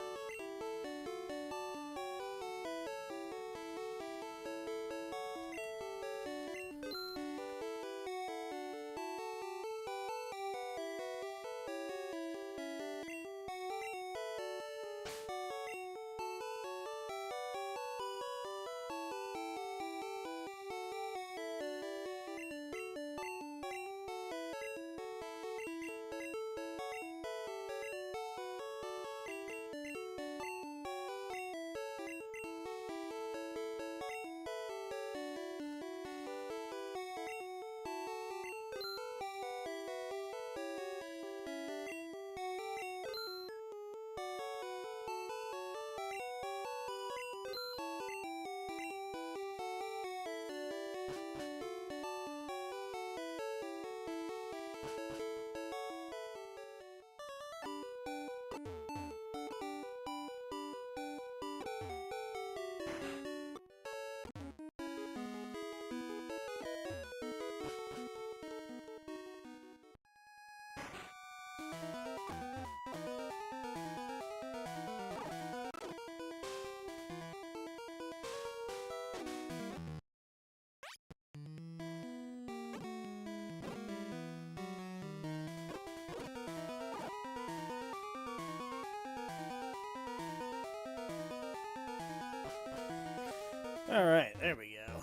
Alright, there we go.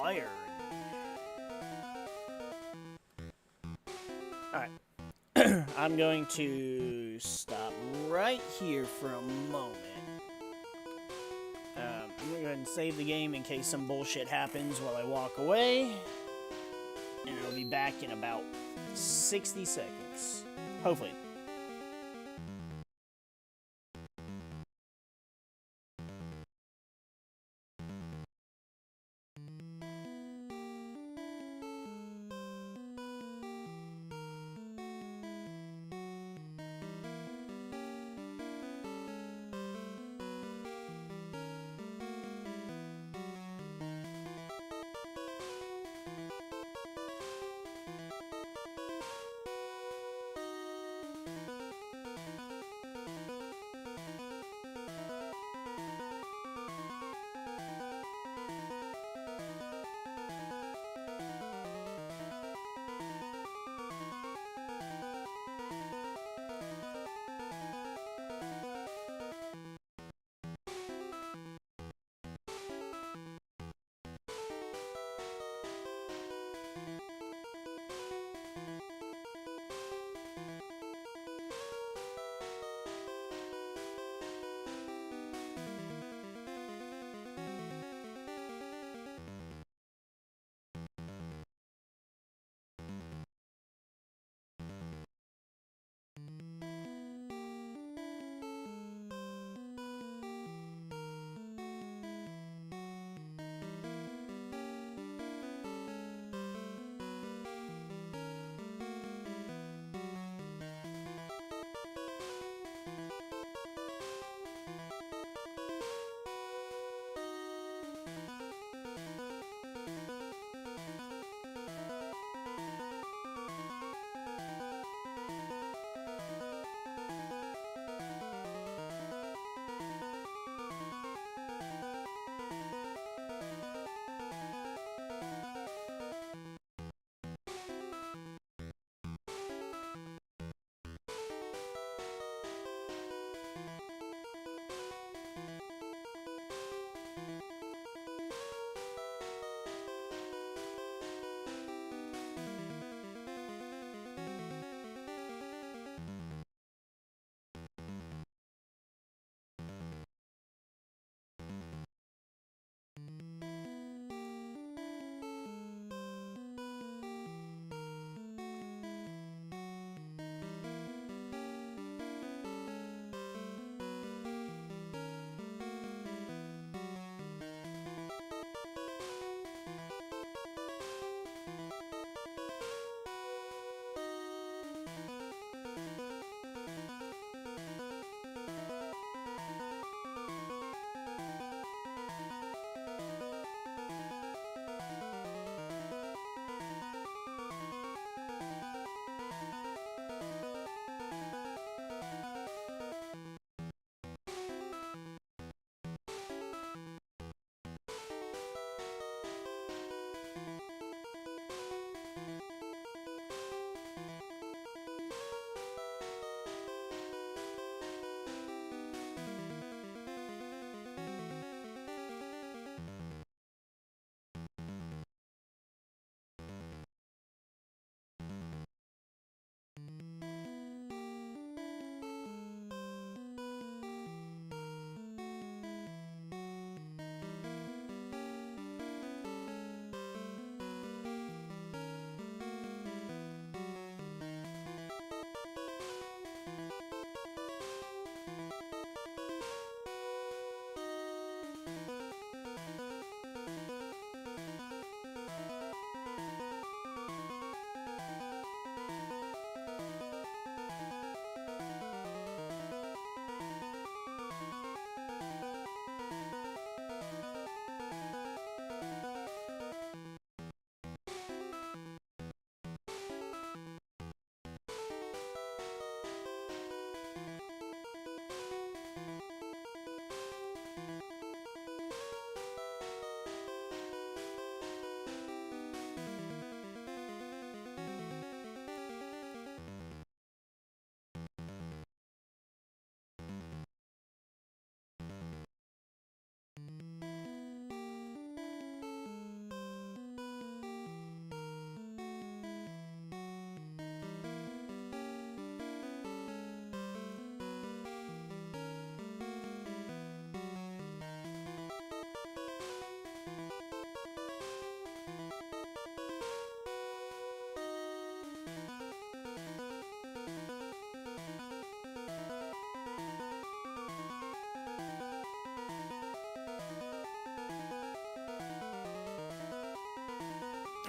Iron. Alright. I'm going to stop right here for a moment. I'm going to go ahead and save the game in case some bullshit happens while I walk away. And I'll be back in about 60 seconds. Hopefully.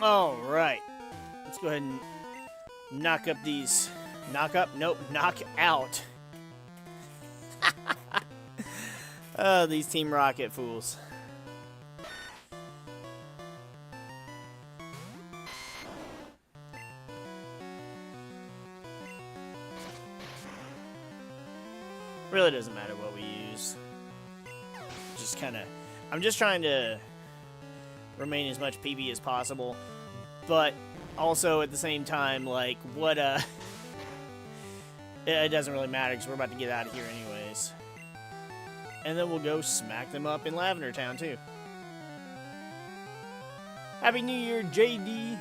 Alright. Let's go ahead and knock up these. Knock up? Nope. Knock out. Oh, these Team Rocket fools. Really doesn't matter what we use. Just kind of... I'm just trying to remain as much PB as possible. But also, at the same time, like, what, it doesn't really matter because we're about to get out of here anyways. And then we'll go smack them up in Lavender Town, too. Happy New Year, JD!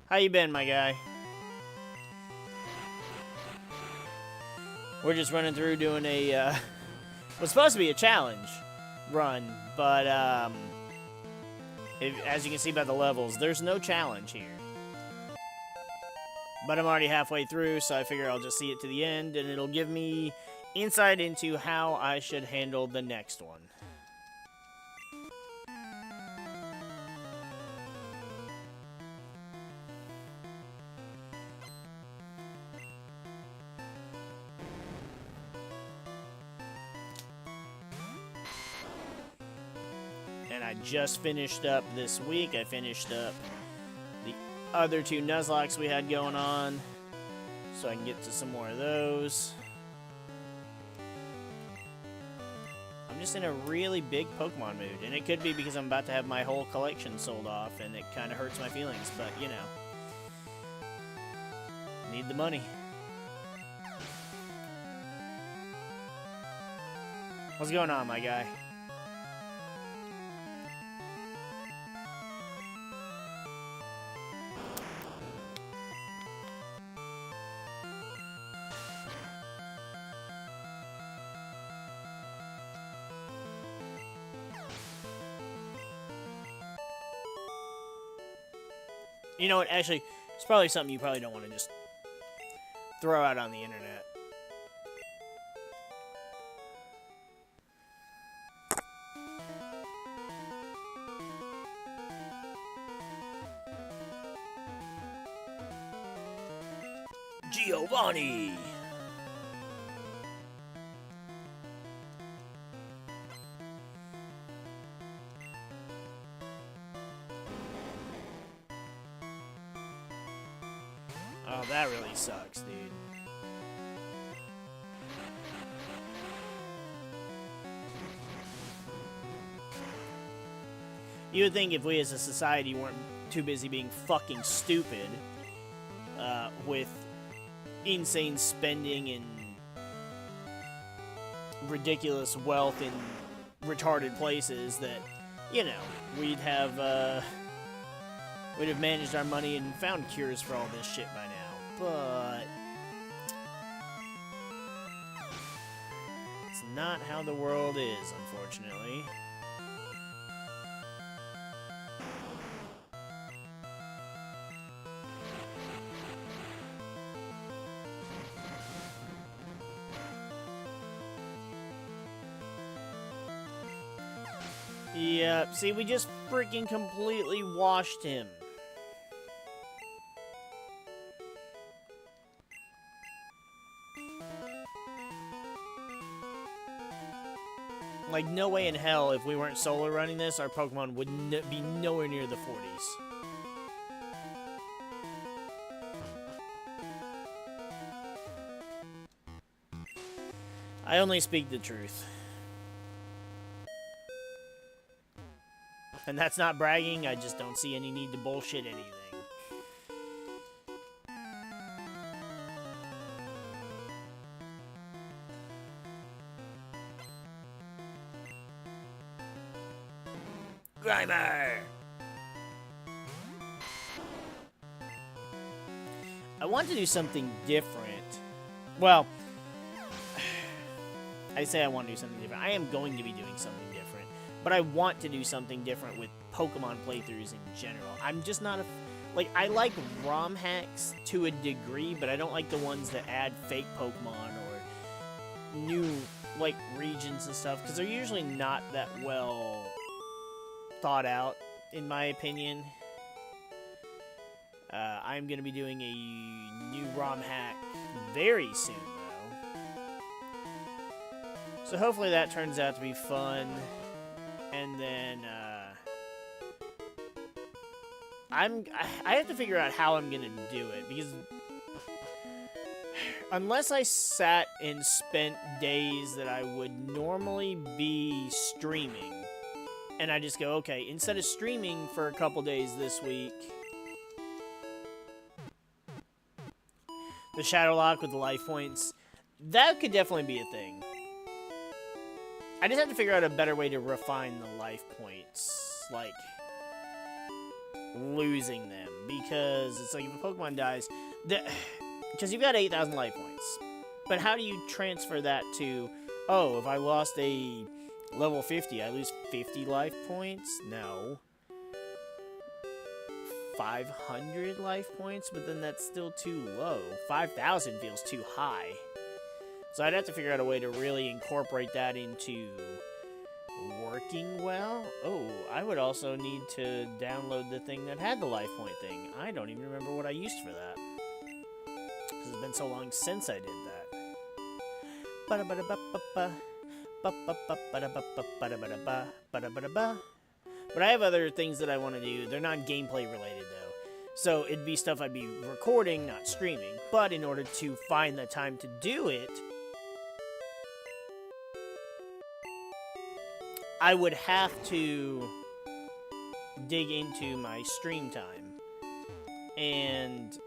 How you been, my guy? We're just running through doing a, what's supposed to be a challenge run, but, as you can see by the levels, there's no challenge here. But I'm already halfway through, so I figure I'll just see it to the end, and it'll give me insight into how I should handle the next one. And I just finished up this week. I finished up the other 2 Nuzlockes we had going on, so I can get to some more of those. I'm just in a really big Pokemon mood, and it could be because I'm about to have my whole collection sold off, and it kind of hurts my feelings, but, you know. Need the money. What's going on, my guy? You know what, actually, it's probably something you probably don't want to just throw out on the internet. Giovanni! Oh, that really sucks, dude. You would think if we as a society weren't too busy being fucking stupid, with insane spending and ridiculous wealth in retarded places, that, you know, we'd have managed our money and found cures for all this shit by now. But it's not how the world is, unfortunately. Yep, see, we just freaking completely washed him. Like, no way in hell, if we weren't solo running this, our Pokemon would be nowhere near the 40s. I only speak the truth. And that's not bragging, I just don't see any need to bullshit anything. Grimer! I want to do something different. Well, I say I want to do something different. I am going to be doing something different. But I want to do something different with Pokemon playthroughs in general. I'm just not a... Like, I like ROM hacks to a degree, but I don't like the ones that add fake Pokemon or new, like, regions and stuff, because they're usually not that well thought out, in my opinion. I'm going to be doing a new ROM hack very soon, though. So hopefully that turns out to be fun. And then, I have to figure out how I'm going to do it, because unless I sat and spent days that I would normally be streaming, and I just go, okay, instead of streaming for a couple days this week, the Shadow Lock with the life points, that could definitely be a thing. I just have to figure out a better way to refine the life points, like losing them, because it's like if a Pokemon dies, because you've got 8,000 life points, but how do you transfer that to, oh, if I lost a level 50, I lose 50 life points? No. 500 life points, but then that's still too low. 5,000 feels too high. So I'd have to figure out a way to really incorporate that into working well. Oh, I would also need to download the thing that had the life point thing. I don't even remember what I used for that, because it's been so long since I did that. But I have other things that I want to do. They're not gameplay related, though. So it'd be stuff I'd be recording, not streaming. But in order to find the time to do it, I would have to dig into my stream time. And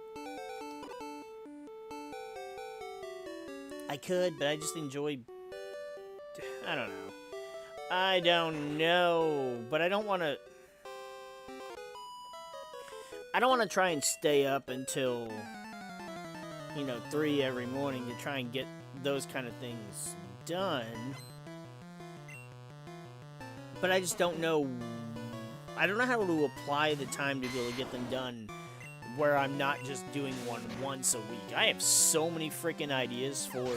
I could, but I just enjoy... I don't know. I don't know, but I don't want to... I don't want to try and stay up until, 3 every morning to try and get those kind of things done. But I just don't know... I don't know how to apply the time to be able to get them done where I'm not just doing one once a week. I have so many freaking ideas for...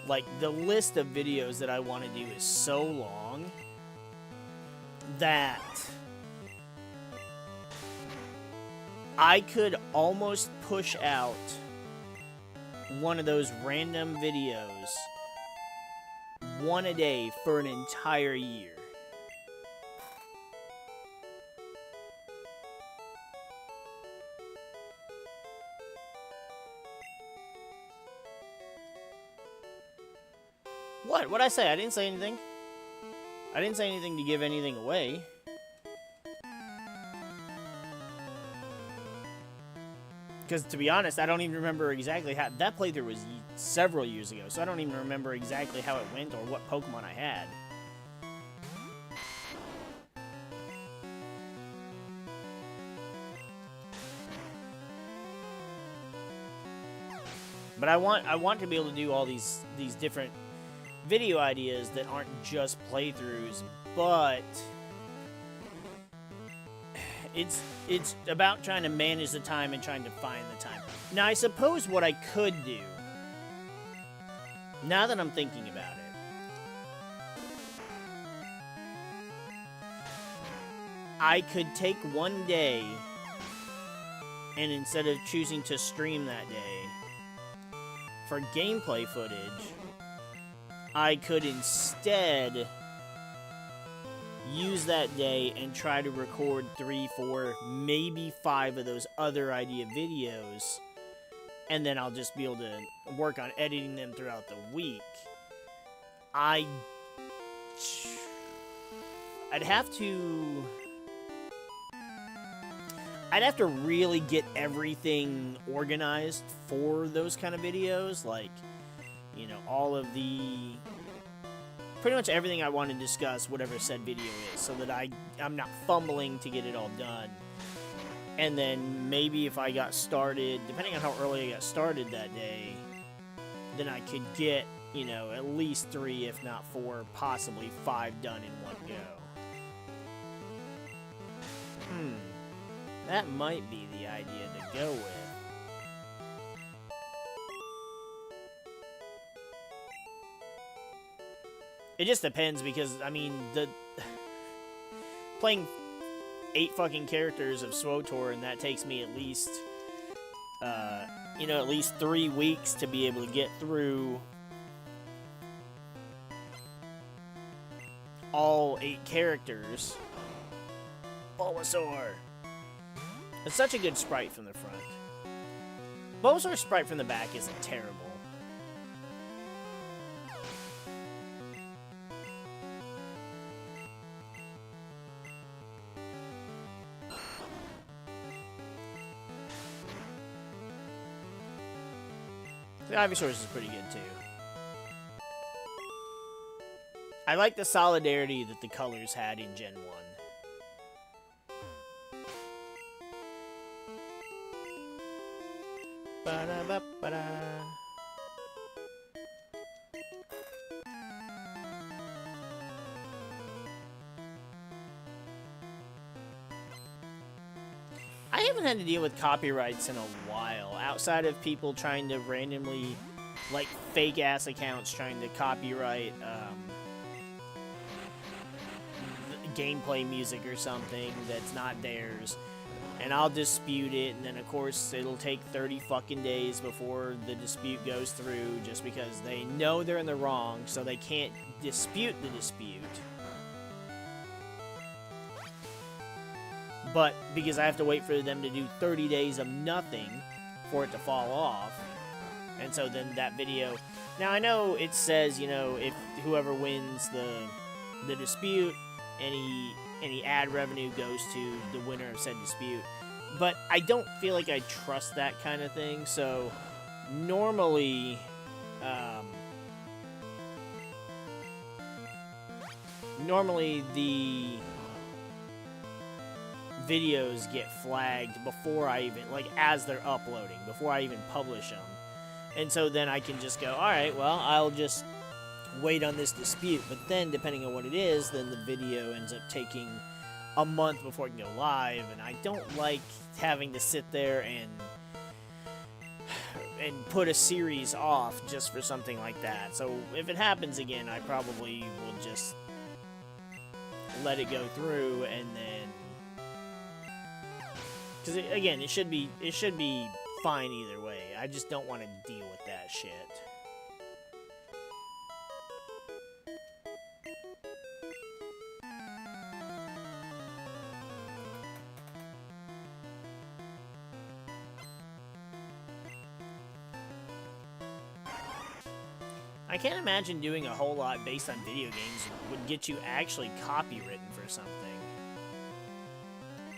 Like, the list of videos that I want to do is so long that I could almost push out one of those random videos, one a day for an entire year. What? What'd I say? I didn't say anything. I didn't say anything to give anything away. Because, to be honest, I don't even remember exactly how... That playthrough was several years ago, so I don't even remember exactly how it went or what Pokemon I had. But I want to be able to do all these different video ideas that aren't just playthroughs, but it's about trying to manage the time and trying to find the time. Now, I suppose what I could do, now that I'm thinking about it, I could take one day, and instead of choosing to stream that day for gameplay footage, I could instead use that day and try to record 3, 4, maybe 5 of those other idea videos, and then I'll just be able to work on editing them throughout the week. I'd have to really get everything organized for those kind of videos, like, all of the... Pretty much everything I want to discuss, whatever said video is, so that I'm not fumbling to get it all done. And then maybe if I got started, depending on how early I got started that day, then I could get, at least 3, if not 4, possibly 5 done in one go. That might be the idea to go with. It just depends because, I mean, playing 8 fucking characters of SWTOR, and that takes me at least, at least 3 weeks to be able to get through all 8 characters. Venusaur. It's such a good sprite from the front. Venusaur's sprite from the back isn't terrible. The Ivysaur is pretty good too. I like the solidarity that the colors had in Gen 1. Ba-da-ba-ba-da. I haven't had to deal with copyrights in a while, outside of people trying to randomly, like, fake-ass accounts trying to copyright, gameplay music or something that's not theirs. And I'll dispute it, and then of course it'll take 30 fucking days before the dispute goes through, just because they know they're in the wrong, so they can't dispute the dispute. But because I have to wait for them to do 30 days of nothing for it to fall off, and so then that video... Now I know it says, if whoever wins the dispute, any ad revenue goes to the winner of said dispute, but I don't feel like I trust that kind of thing. So normally, the videos get flagged before I even, like, as they're uploading, before I even publish them, and so then I can just go, all right, well, I'll just wait on this dispute. But then, depending on what it is, then the video ends up taking a month before it can go live, and I don't like having to sit there and put a series off just for something like that. So if it happens again, I probably will just let it go through, and then, because again, it should be fine either way. I just don't want to deal with that shit. I can't imagine doing a whole lot based on video games would get you actually copywritten for something.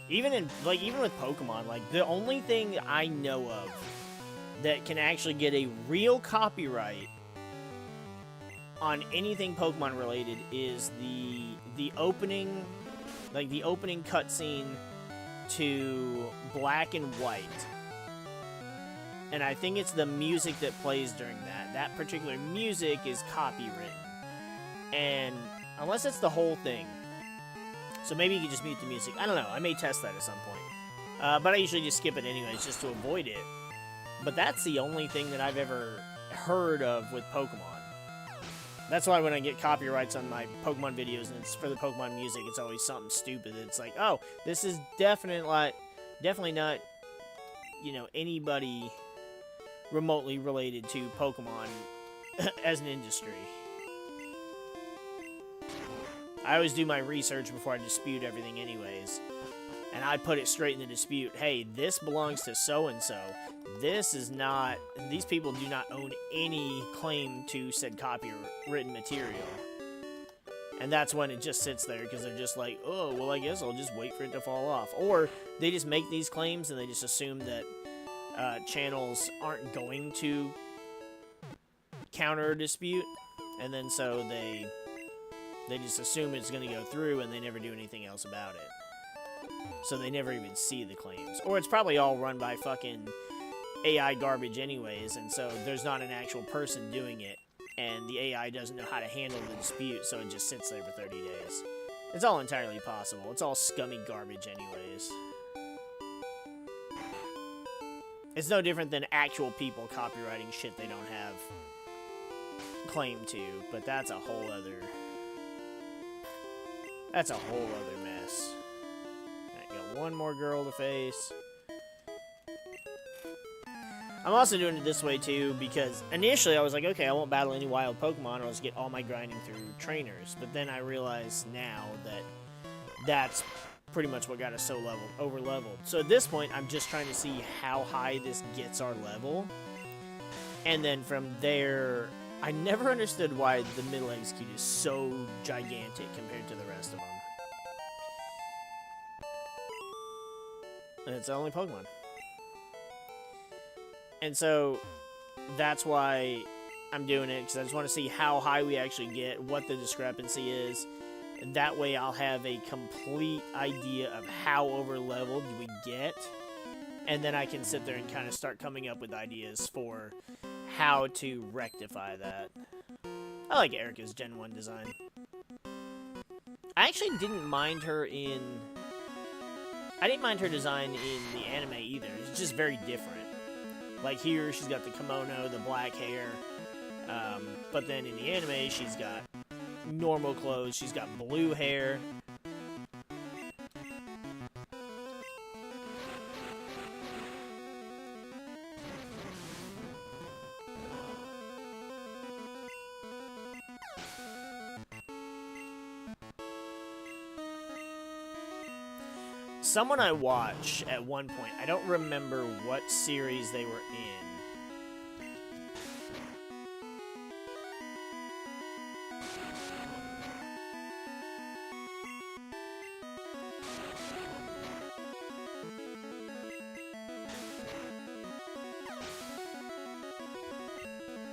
Even with Pokemon, like, the only thing I know of that can actually get a real copyright on anything Pokemon related is the opening, like the opening cutscene to Black and White. And I think it's the music that plays during that. That particular music is copywritten. And unless it's the whole thing. So maybe you can just mute the music. I don't know. I may test that at some point. But I usually just skip it anyways, just to avoid it. But that's the only thing that I've ever heard of with Pokemon. That's why when I get copyrights on my Pokemon videos and it's for the Pokemon music, it's always something stupid. It's like, oh, this is definitely not, anybody remotely related to Pokemon as an industry. I always do my research before I dispute everything anyways. And I put it straight in the dispute. Hey, this belongs to so-and-so. This is not... These people do not own any claim to said copywritten material. And that's when it just sits there, because they're just like, oh, well, I guess I'll just wait for it to fall off. Or they just make these claims and they just assume that channels aren't going to counter a dispute. And then so they just assume it's going to go through and they never do anything else about it. So they never even see the claims. Or it's probably all run by fucking AI garbage anyways, and so there's not an actual person doing it, and the AI doesn't know how to handle the dispute, so it just sits there for 30 days. It's all entirely possible. It's all scummy garbage anyways. It's no different than actual people copywriting shit they don't have claim to, but that's a whole other That's a whole other mess. Alright, got one more girl to face. I'm also doing it this way too because initially I was like, okay, I won't battle any wild Pokemon, I'll just get all my grinding through trainers. But then I realize now that that's pretty much what got us so over leveled. So at this point, I'm just trying to see how high this gets our level. And then from there, I never understood why the middle execute is so gigantic compared to the rest of them. And it's the only Pokemon. And so that's why I'm doing it, because I just want to see how high we actually get, what the discrepancy is. And that way I'll have a complete idea of how over leveled we get. And then I can sit there and kind of start coming up with ideas for how to rectify that. I like Erica's Gen 1 design. I actually didn't mind her in... I didn't mind her design in the anime either. It's just very different. Like here, she's got the kimono, the black hair. But then in the anime, she's got normal clothes. She's got blue hair. Someone I watched at one point, I don't remember what series they were in.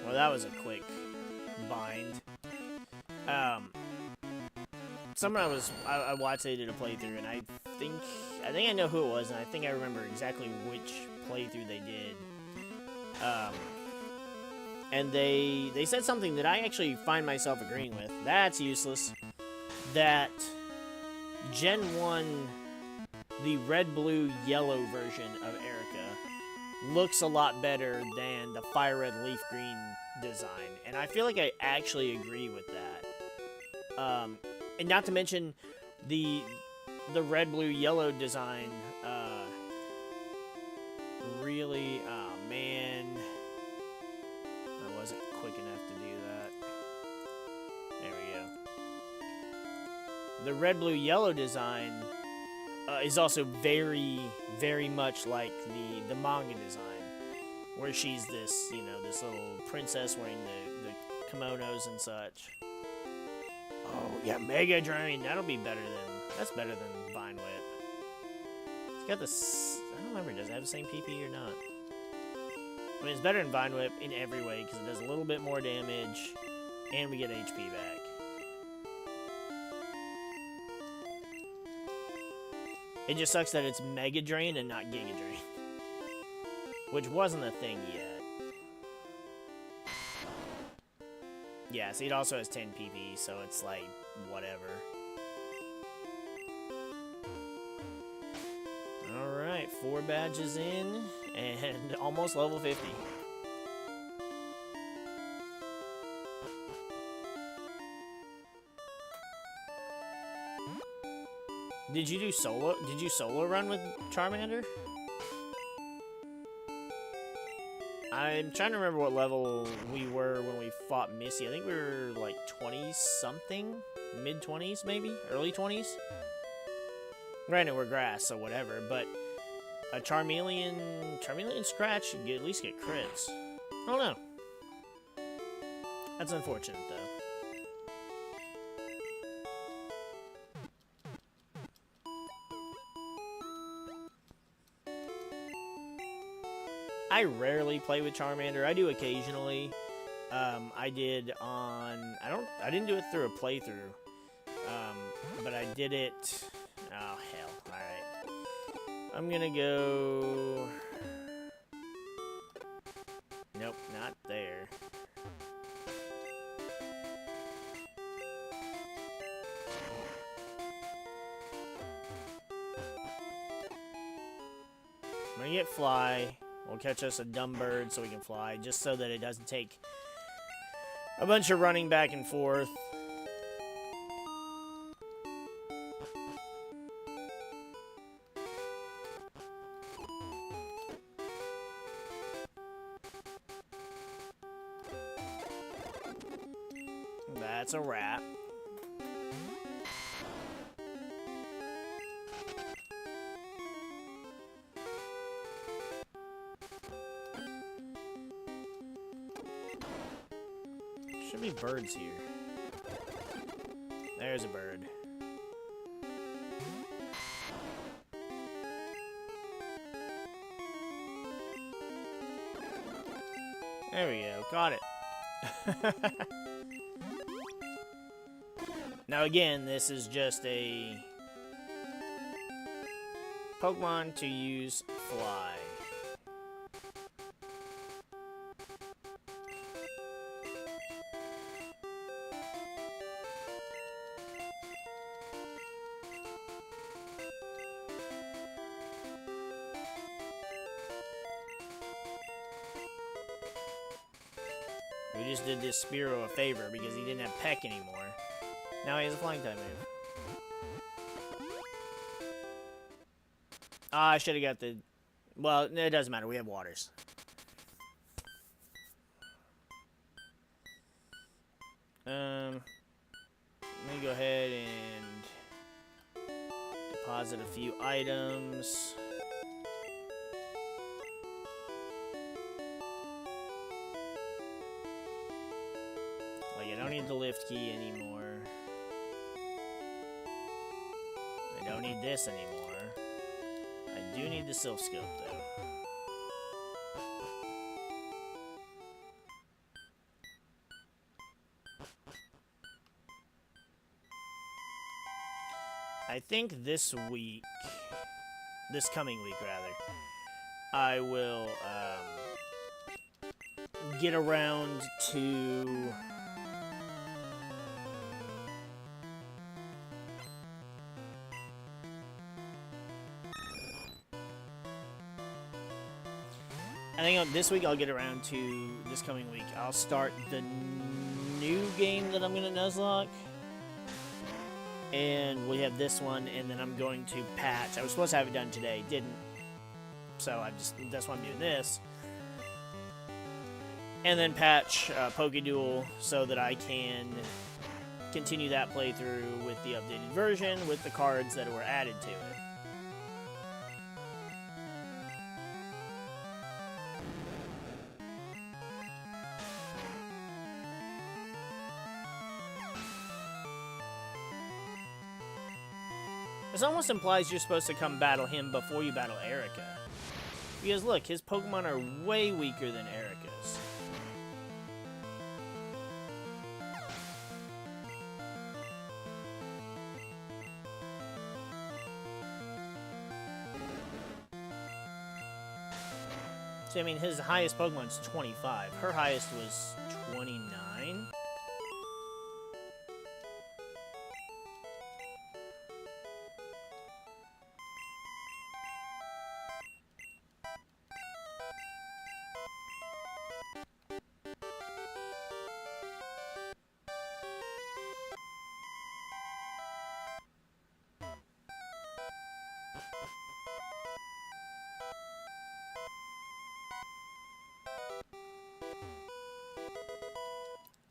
Well, that was a quick bind. Someone I watched, they did a playthrough, and I think I know who it was, and I think I remember exactly which playthrough they did. And they said something that I actually find myself agreeing with. That's useless. That Gen 1, the red, blue, yellow version of Erica looks a lot better than the fire red, leaf green design. And I feel like I actually agree with that. And not to mention the red, blue, yellow design, really, oh man, I wasn't quick enough to do that. There we go. The red, blue, yellow design is also very, very much like the manga design, where she's this, you know, this little princess wearing the kimonos and such. Oh, yeah, Mega Drain. That'll be better than... That's better than Vine Whip. It's got this... I don't remember. Does it have the same PP or not? I mean, it's better than Vine Whip in every way, because it does a little bit more damage, and we get HP back. It just sucks that it's Mega Drain and not Giga Drain. Which wasn't a thing yet. Yeah, see, it also has 10 PP, so it's like, whatever. Alright, 4 badges in, and almost level 50. Did you solo run with Charmander? I'm trying to remember what level we were when we fought Missy. I think we were like 20-something? Mid-20s, maybe? Early 20s? Granted, we're grass, so whatever, but a Charmeleon scratch should at least get crits. I don't know. That's unfortunate, though. I rarely play with Charmander. I do occasionally. I did on... I didn't do it through a playthrough. But I did it... Oh, hell. Alright. I'm gonna go... Nope, not there. I'm gonna get Fly. We'll catch us a dumb bird so we can fly, just so that it doesn't take a bunch of running back and forth. That's a wrap. Should be birds here. There's a bird. There we go. Got it. Now again, this is just a Pokemon to use Fly. We just did this Spearow a favor because he didn't have Peck anymore. Now he has a flying type move. Ah, I should have got the... Well, it doesn't matter. We have waters. Let me go ahead and deposit a few items. Like, I don't need the lift key anymore. I don't need this anymore. I do need the Sylph Scope, though. I think this coming week, rather, I will, get around to... I think this week I'll get around to, this coming week, I'll start the new game that I'm going to Nuzlocke. And we have this one, and then I'm going to patch. I was supposed to have it done today, didn't. So that's why I'm doing this. And then patch Pokéduel so that I can continue that playthrough with the updated version with the cards that were added to it. This almost implies you're supposed to come battle him before you battle Erica. Because look, his Pokemon are way weaker than Erica's. So, I mean, his highest Pokemon's 25. Her highest was 29?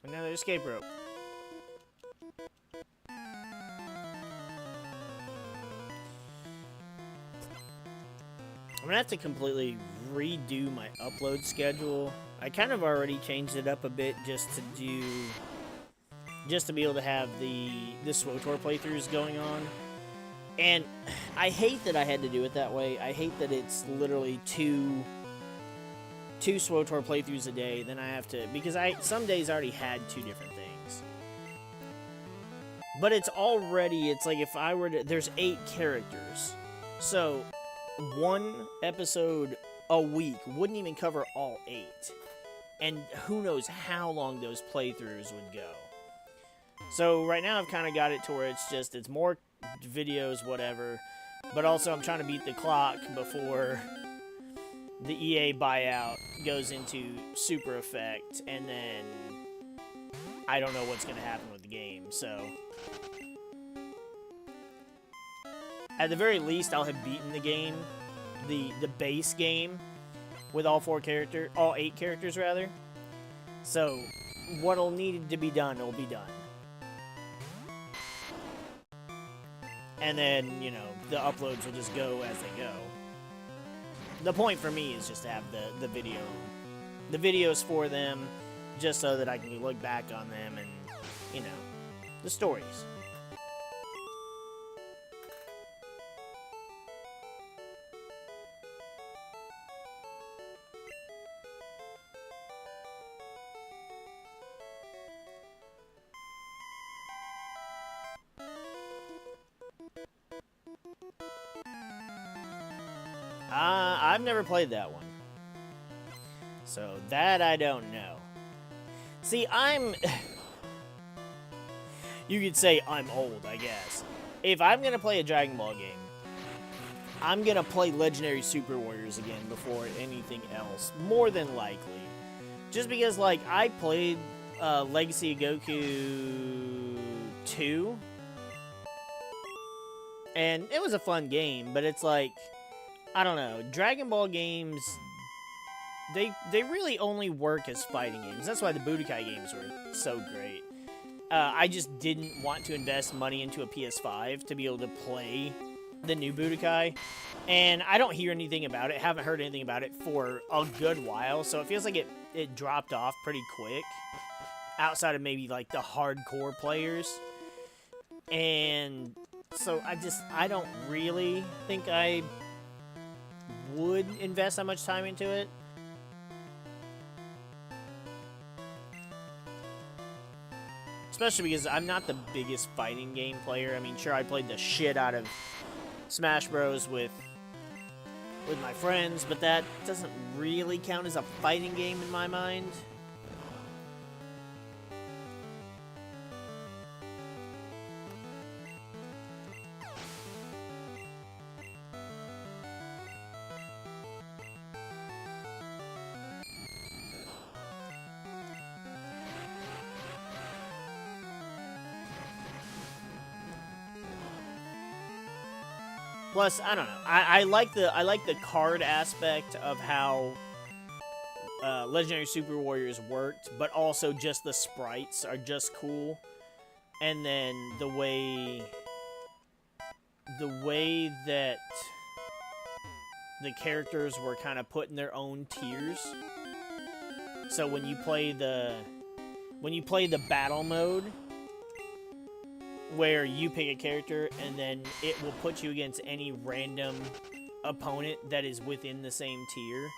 Another escape rope. I'm gonna have to completely redo my upload schedule. I kind of already changed it up a bit just to be able to have the SWTOR playthroughs going on. And I hate that I had to do it that way. I hate that it's literally two SWTOR playthroughs a day, then I have to, because some days I already had two different things. But it's like if I were to, there's 8 characters. So, one episode a week wouldn't even cover all 8. And who knows how long those playthroughs would go. So right now I've kind of got it to where it's more videos, whatever. But also I'm trying to beat the clock before the EA buyout goes into super effect, and then I don't know what's going to happen with the game, so at the very least I'll have beaten the game, the base game, with all 8 characters rather. So what'll need to be done will be done. And then, you know, the uploads will just go as they go. The point for me is just to have the videos for them, just so that I can look back on them and, you know, the stories. I've never played that one. So that I don't know. See, you could say I'm old, I guess. If I'm going to play a Dragon Ball game, I'm going to play Legendary Super Warriors again before anything else. More than likely. Just because, like, I played Legacy of Goku 2. And it was a fun game, but it's like, I don't know, Dragon Ball games, they really only work as fighting games. That's why the Budokai games were so great. I just didn't want to invest money into a PS5 to be able to play the new Budokai. And I don't hear anything about it, haven't heard anything about it for a good while, so it feels like it dropped off pretty quick, outside of maybe like the hardcore players. And so I don't really think I would invest that much time into it. Especially because I'm not the biggest fighting game player. I mean, sure, I played the shit out of Smash Bros. with my friends, but that doesn't really count as a fighting game in my mind. Plus, I don't know. I like the card aspect of how Legendary Super Warriors worked, but also just the sprites are just cool. And then the way that the characters were kind of put in their own tiers. So when you play the battle mode, where you pick a character and then it will put you against any random opponent that is within the same tier.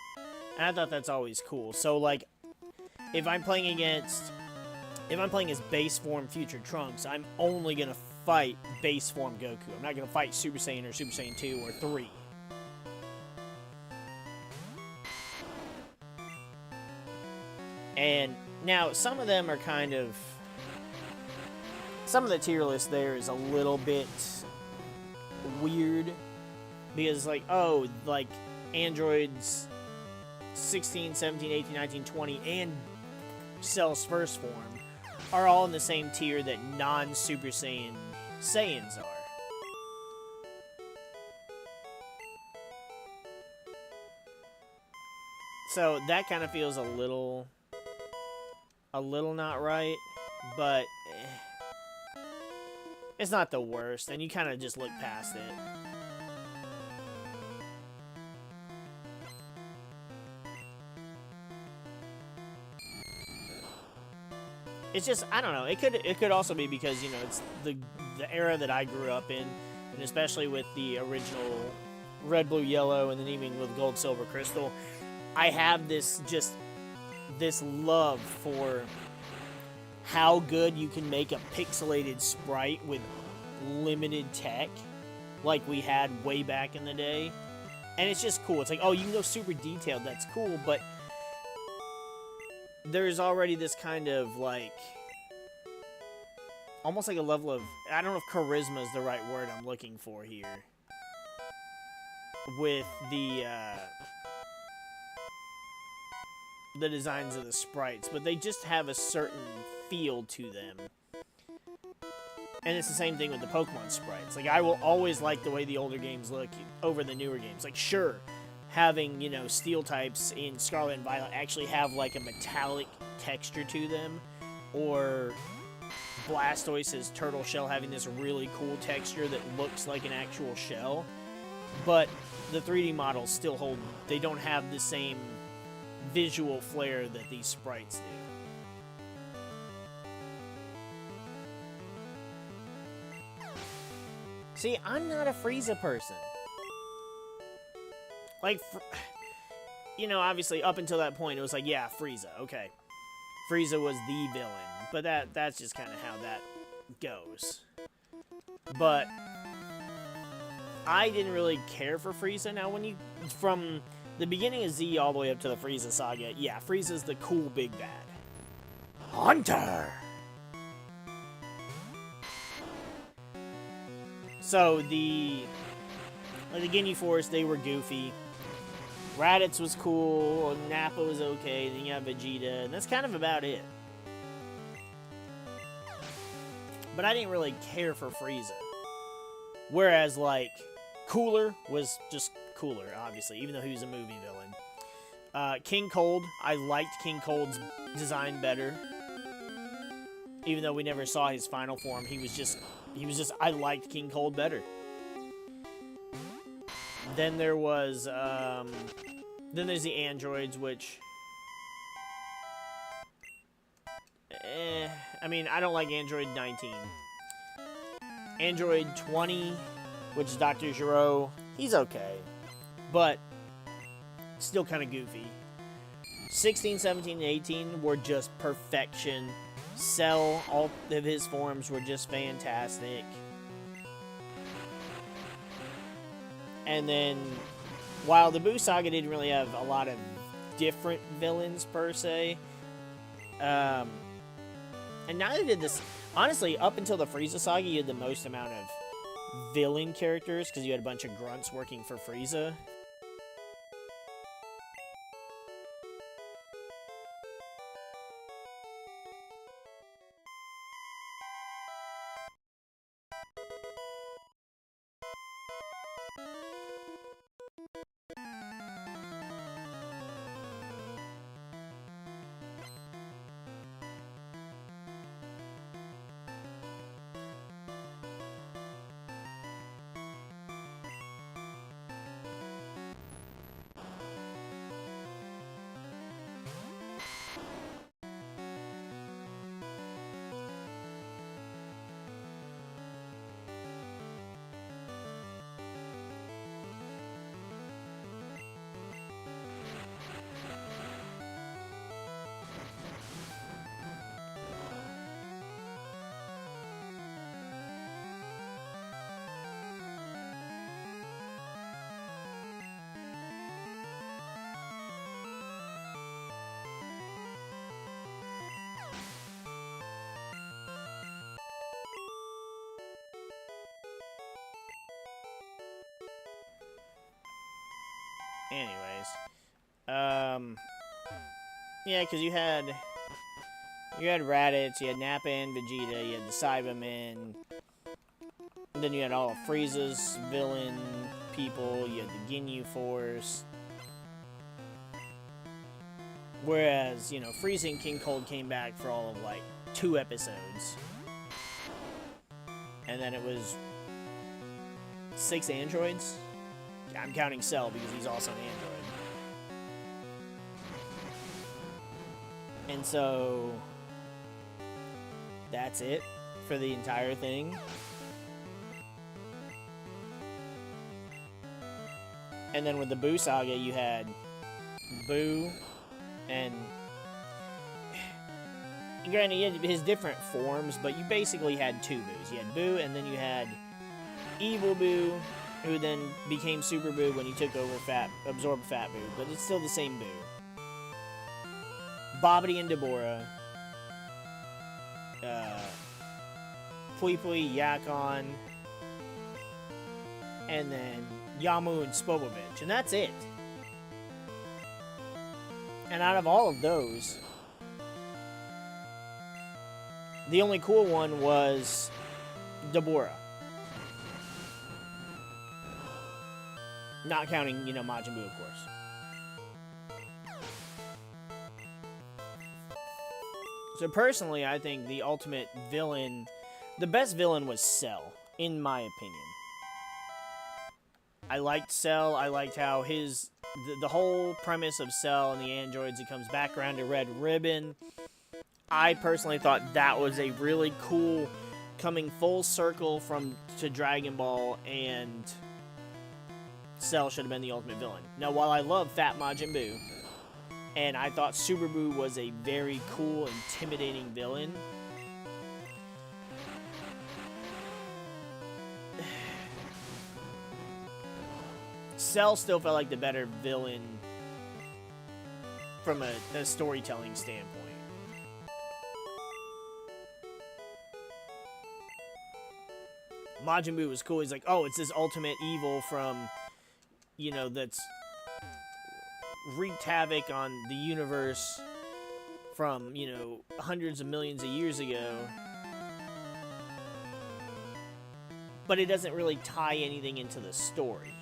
And I thought that's always cool. So, like, if I'm playing as base form Future Trunks, I'm only going to fight base form Goku. I'm not going to fight Super Saiyan or Super Saiyan 2 or 3. And now, some of them are kind of... Some of the tier list there is a little bit weird. Because, like, oh, like, androids 16, 17, 18, 19, 20, and Cell's first form are all in the same tier that non-Super Saiyan Saiyans are. So that kind of feels a little not right, but it's not the worst, and you kind of just look past it. It's just, I don't know, it could also be because, you know, it's the era that I grew up in, and especially with the original Red, Blue, Yellow, and then even with Gold, Silver, Crystal, I have this love for how good you can make a pixelated sprite with limited tech, like we had way back in the day. And it's just cool. It's like, oh, you can go super detailed, that's cool, but there's already this kind of, like, almost like a level of, I don't know if charisma is the right word I'm looking for here, with the designs of the sprites, but they just have a certain feel to them. And it's the same thing with the Pokemon sprites. Like, I will always like the way the older games look over the newer games. Like, sure, having, you know, Steel types in Scarlet and Violet actually have, like, a metallic texture to them, or Blastoise's turtle shell having this really cool texture that looks like an actual shell, but the 3D models still hold, they don't have the same visual flair that these sprites do. See, I'm not a Frieza person. Like, you know, obviously up until that point, it was like, yeah, Frieza, okay. Frieza was the villain, but that's just kind of how that goes. But I didn't really care for Frieza. Now, when you, from the beginning of Z all the way up to the Frieza saga, yeah, Frieza's the cool big bad. Hunter! So, the Ginyu Force, they were goofy. Raditz was cool, Nappa was okay, then you have Vegeta, and that's kind of about it. But I didn't really care for Frieza. Whereas, like, Cooler was just cooler, obviously, even though he was a movie villain. King Cold, I liked King Cold's design better. Even though we never saw his final form, I liked King Cold better. Then there was, then there's the androids, which, I mean, I don't like Android 19. Android 20, which is Dr. Giro, he's okay, but still kind of goofy. 16, 17, and 18 were just perfection. Cell, all of his forms were just fantastic. And then, while the Buu Saga didn't really have a lot of different villains, per se, and neither did this, honestly, up until the Frieza Saga, you had the most amount of villain characters, because you had a bunch of grunts working for Frieza. Anyways, yeah, because you had Raditz, you had Nappa and Vegeta, you had the Cybermen, then you had all of Frieza's villain people, you had the Ginyu Force. Whereas, you know, Frieza and King Cold came back for all of, like, 2 episodes. And then it was 6 androids? I'm counting Cell because he's also an android. And so, that's it for the entire thing. And then with the Buu Saga, you had Buu and... Granted, he had his different forms, but you basically had 2 Buus. You had Buu, and then you had Evil Buu, who then became Super Buu when he took over absorbed Fat Buu, but it's still the same Buu. Bobbity and Deborah, Pui Pui, Yakon, and then Yamu and Spobovich, and that's it. And out of all of those, the only cool one was Deborah. Not counting, you know, Majin Buu, of course. So personally, I think the ultimate villain, the best villain was Cell, in my opinion. I liked Cell. I liked how the whole premise of Cell and the androids, it comes back around to Red Ribbon. I personally thought that was a really cool coming full circle to Dragon Ball, and Cell should have been the ultimate villain. Now, while I love Fat Majin Buu, and I thought Super Buu was a very cool, intimidating villain, Cell still felt like the better villain from a storytelling standpoint. Majin Buu was cool. He's like, oh, it's this ultimate evil from, that's wreaked havoc on the universe from, hundreds of millions of years ago. But it doesn't really tie anything into the story.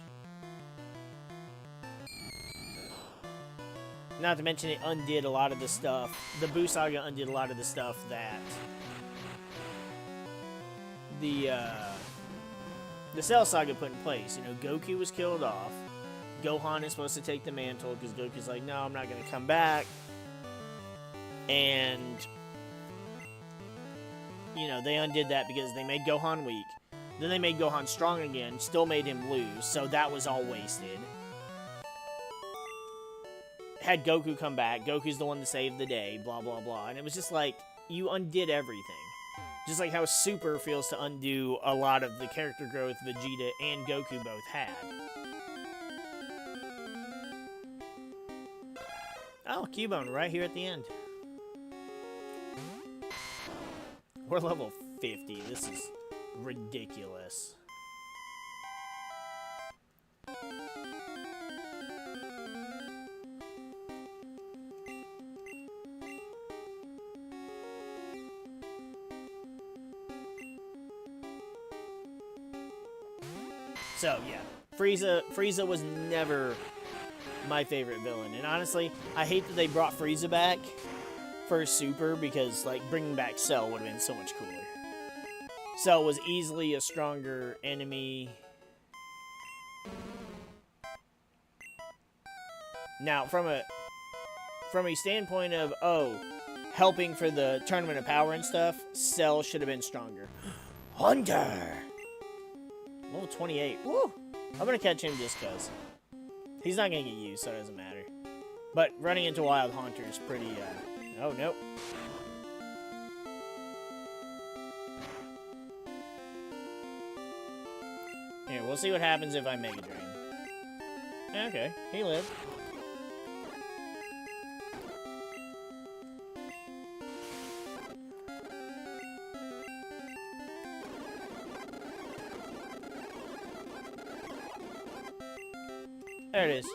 Not to mention it undid a lot of the stuff. The Buu Saga undid a lot of the stuff that the Cell Saga put in place. Goku was killed off. Gohan is supposed to take the mantle because Goku's like, no, I'm not going to come back. And, they undid that because they made Gohan weak. Then they made Gohan strong again, still made him lose, so that was all wasted. Had Goku come back, Goku's the one to save the day, blah, blah, blah. And it was just like, you undid everything. Just like how Super feels to undo a lot of the character growth Vegeta and Goku both had. Oh, Cubone, right here at the end. We're level 50. This is ridiculous. So, yeah. Frieza was never my favorite villain. And honestly, I hate that they brought Frieza back for Super because, bringing back Cell would have been so much cooler. Cell was easily a stronger enemy. Now, from a standpoint of, helping for the Tournament of Power and stuff, Cell should have been stronger. Hunter! Level 28. Woo! I'm gonna catch him just because. He's not gonna get used, so it doesn't matter. But running into Wild Haunter is pretty, oh, nope. Here, we'll see what happens if I Mega Drain. Okay, he lived. There it is.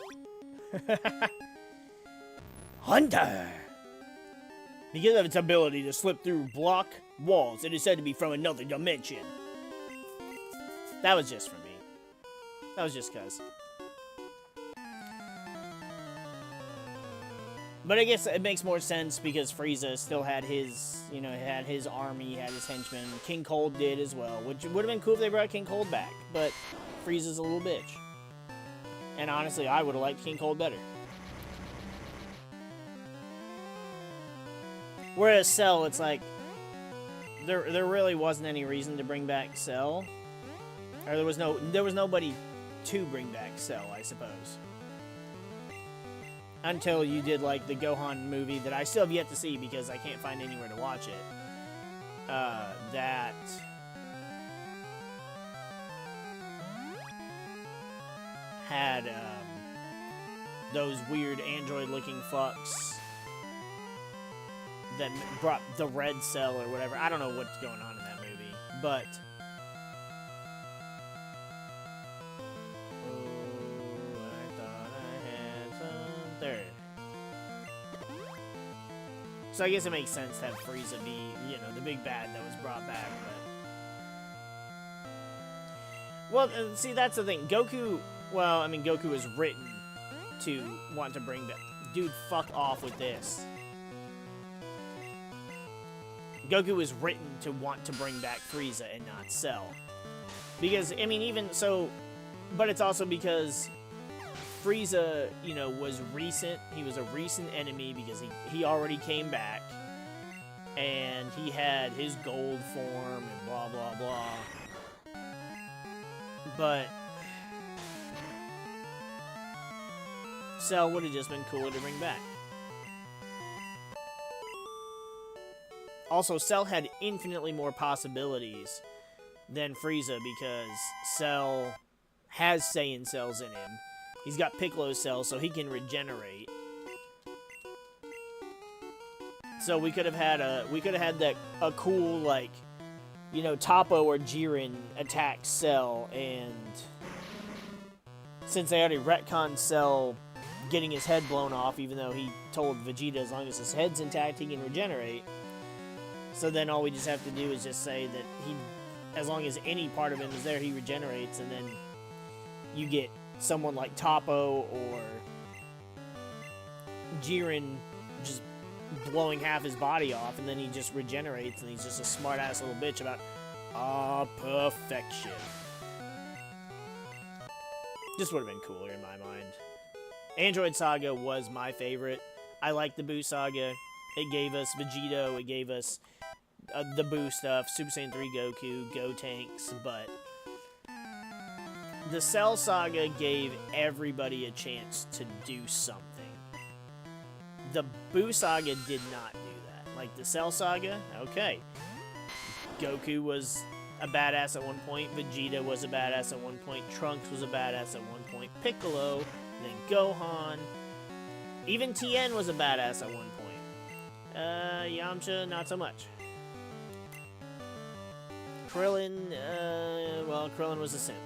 Hunter! Because of its ability to slip through block walls, it is said to be from another dimension. That was just for me. That was just cuz. But I guess it makes more sense because Frieza still had his, had his army, had his henchmen. King Cold did as well, which would have been cool if they brought King Cold back. But Frieza's a little bitch. And honestly, I would have liked King Cold better. Whereas Cell, it's like, there really wasn't any reason to bring back Cell. Or there was nobody to bring back Cell, I suppose. Until you did, the Gohan movie that I still have yet to see because I can't find anywhere to watch it. That had those weird android-looking fucks that brought the Red Cell or whatever. I don't know what's going on in that movie, but I thought I had some there. So I guess it makes sense to have Frieza be, the big bad that was brought back. But well, see, that's the thing. Goku. Well, I mean, Goku was written to want to bring back... Dude, fuck off with this. Goku was written to want to bring back Frieza and not Cell. Because, I mean, even so... But it's also because Frieza, you know, was recent. He was a recent enemy because he already came back. And he had his gold form and blah, blah, blah. But Cell would have just been cooler to bring back. Also, Cell had infinitely more possibilities than Frieza because Cell has Saiyan cells in him. He's got Piccolo cells, so he can regenerate. So we could have had a cool, like, you know, Toppo or Jiren attack Cell, and since they already retconned Cell getting his head blown off, even though he told Vegeta as long as his head's intact, he can regenerate. So then all we just have to do is just say that as long as any part of him is there, he regenerates, and then you get someone like Toppo or Jiren just blowing half his body off, and then he just regenerates, and he's just a smart-ass little bitch about perfection. This would have been cooler in my mind. Android Saga was my favorite. I like the Boo Saga. It gave us Vegito, it gave us the Boo stuff, Super Saiyan 3 Goku, Gotenks, but the Cell Saga gave everybody a chance to do something. The Boo Saga did not do that. Like the Cell Saga, okay. Goku was a badass at one point, Vegeta was a badass at one point, Trunks was a badass at one point, Piccolo, then Gohan, even Tien was a badass at one point. Yamcha, not so much. Krillin, well, Krillin was a simp.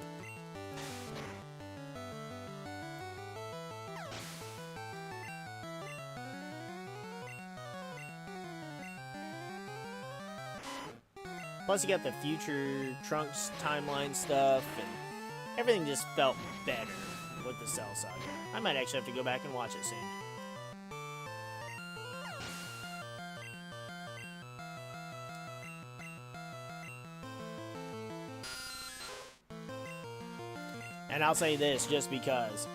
Plus, you got the future Trunks timeline stuff, and everything just felt better with the Cell Saga. I might actually have to go back and watch it soon. And I'll say this just because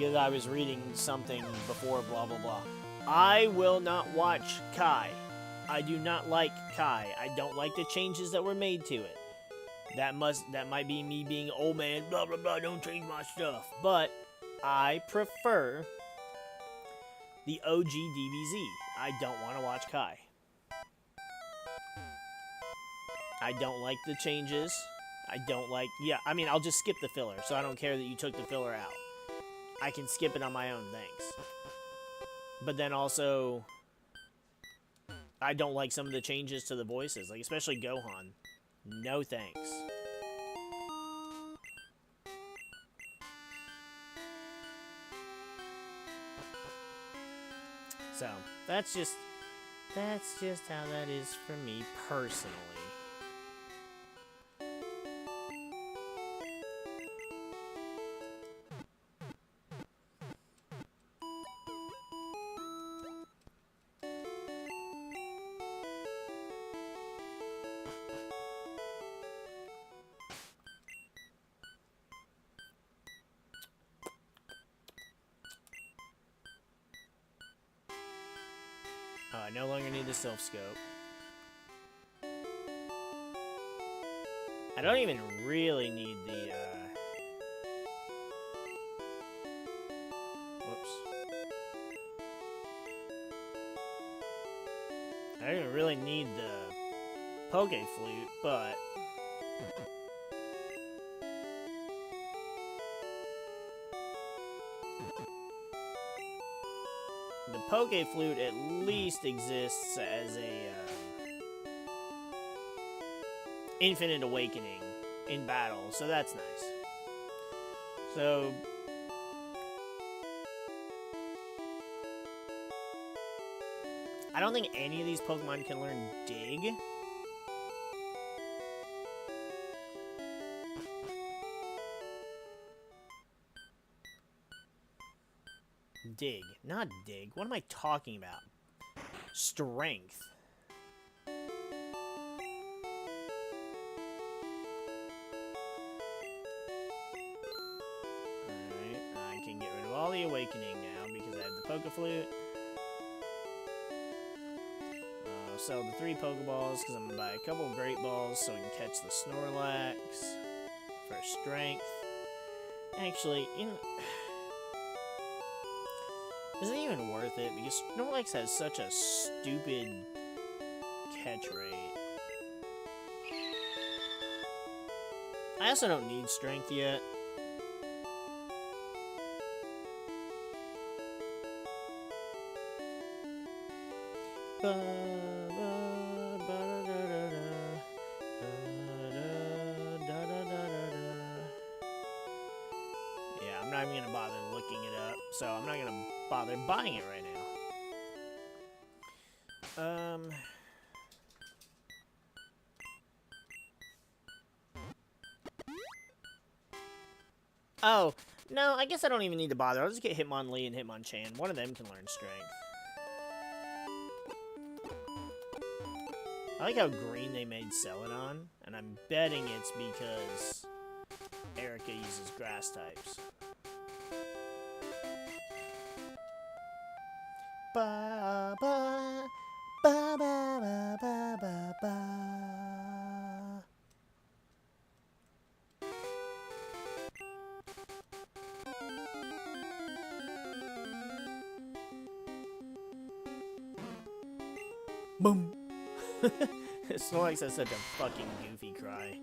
I was reading something before, blah, blah, blah. I will not watch Kai. I do not like Kai. I don't like the changes that were made to it. That might be me being old man, blah, blah, blah, don't change my stuff. But I prefer the OG DBZ. I don't want to watch Kai. I don't like the changes. I don't like... Yeah, I mean, I'll just skip the filler, so I don't care that you took the filler out. I can skip it on my own, thanks. But then also, I don't like some of the changes to the voices, like especially Gohan. No thanks. So, that's just how that is for me personally. I no longer need the Sylph Scope. I don't even really need the, whoops. I don't even really need the Poke Flute, but... the Poke Flute at least exists as a infinite awakening in battle, so that's nice. So I don't think any of these Pokemon can learn Dig. Dig. Not Dig. What am I talking about? Strength. fully awakening now because I have the Poke Flute. I'll sell the 3 Pokeballs because I'm going to buy a couple of Great Balls so we can catch the Snorlax for strength. Actually, you know, is it even worth it? Because Snorlax has such a stupid catch rate. I also don't need strength yet. Yeah, I'm not even gonna bother looking it up, so I'm not gonna bother buying it right now. Oh, no, I guess I don't even need to bother. I'll just get Hitmonlee and Hitmonchan. One of them can learn strength. I like how green they made Celadon, and I'm betting it's because Erica uses grass types. Ba ba ba ba ba ba ba. Boom. Snorlax has such a fucking goofy cry.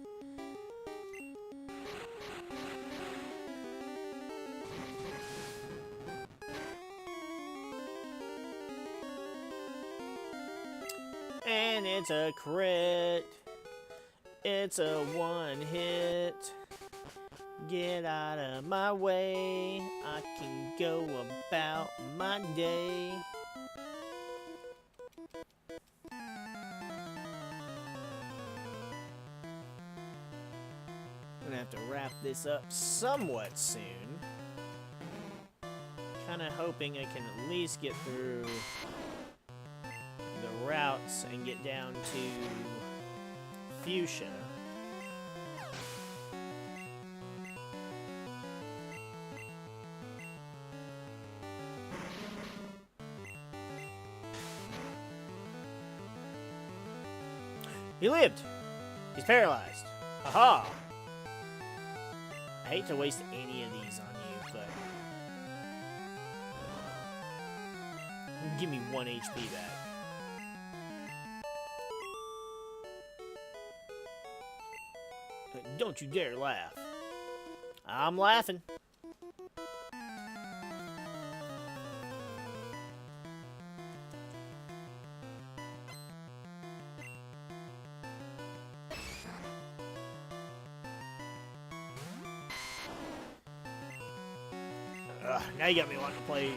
And it's a crit. It's a one hit. Get out of my way. I can go about my day. I'm gonna have to wrap this up somewhat soon. Kinda hoping I can at least get through the routes and get down to Fuchsia. He lived! He's paralyzed. Haha! I hate to waste any of these on you, but give me 1 HP back. Don't you dare laugh. I'm laughing. Now you got me wanting to play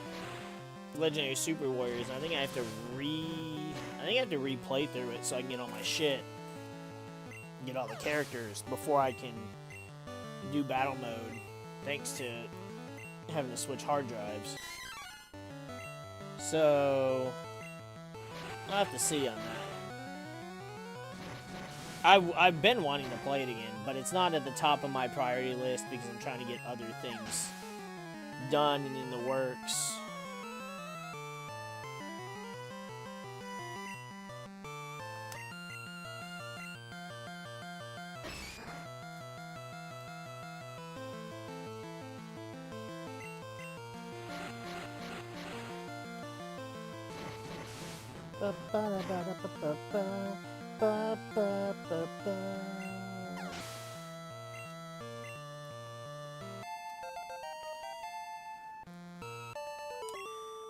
Legendary Super Warriors. I think I have to replay through it so I can get all my shit, get all the characters before I can do battle mode. Thanks to having to switch hard drives. So I'll have to see on that. I've been wanting to play it again, but it's not at the top of my priority list because I'm trying to get other things done and in the works.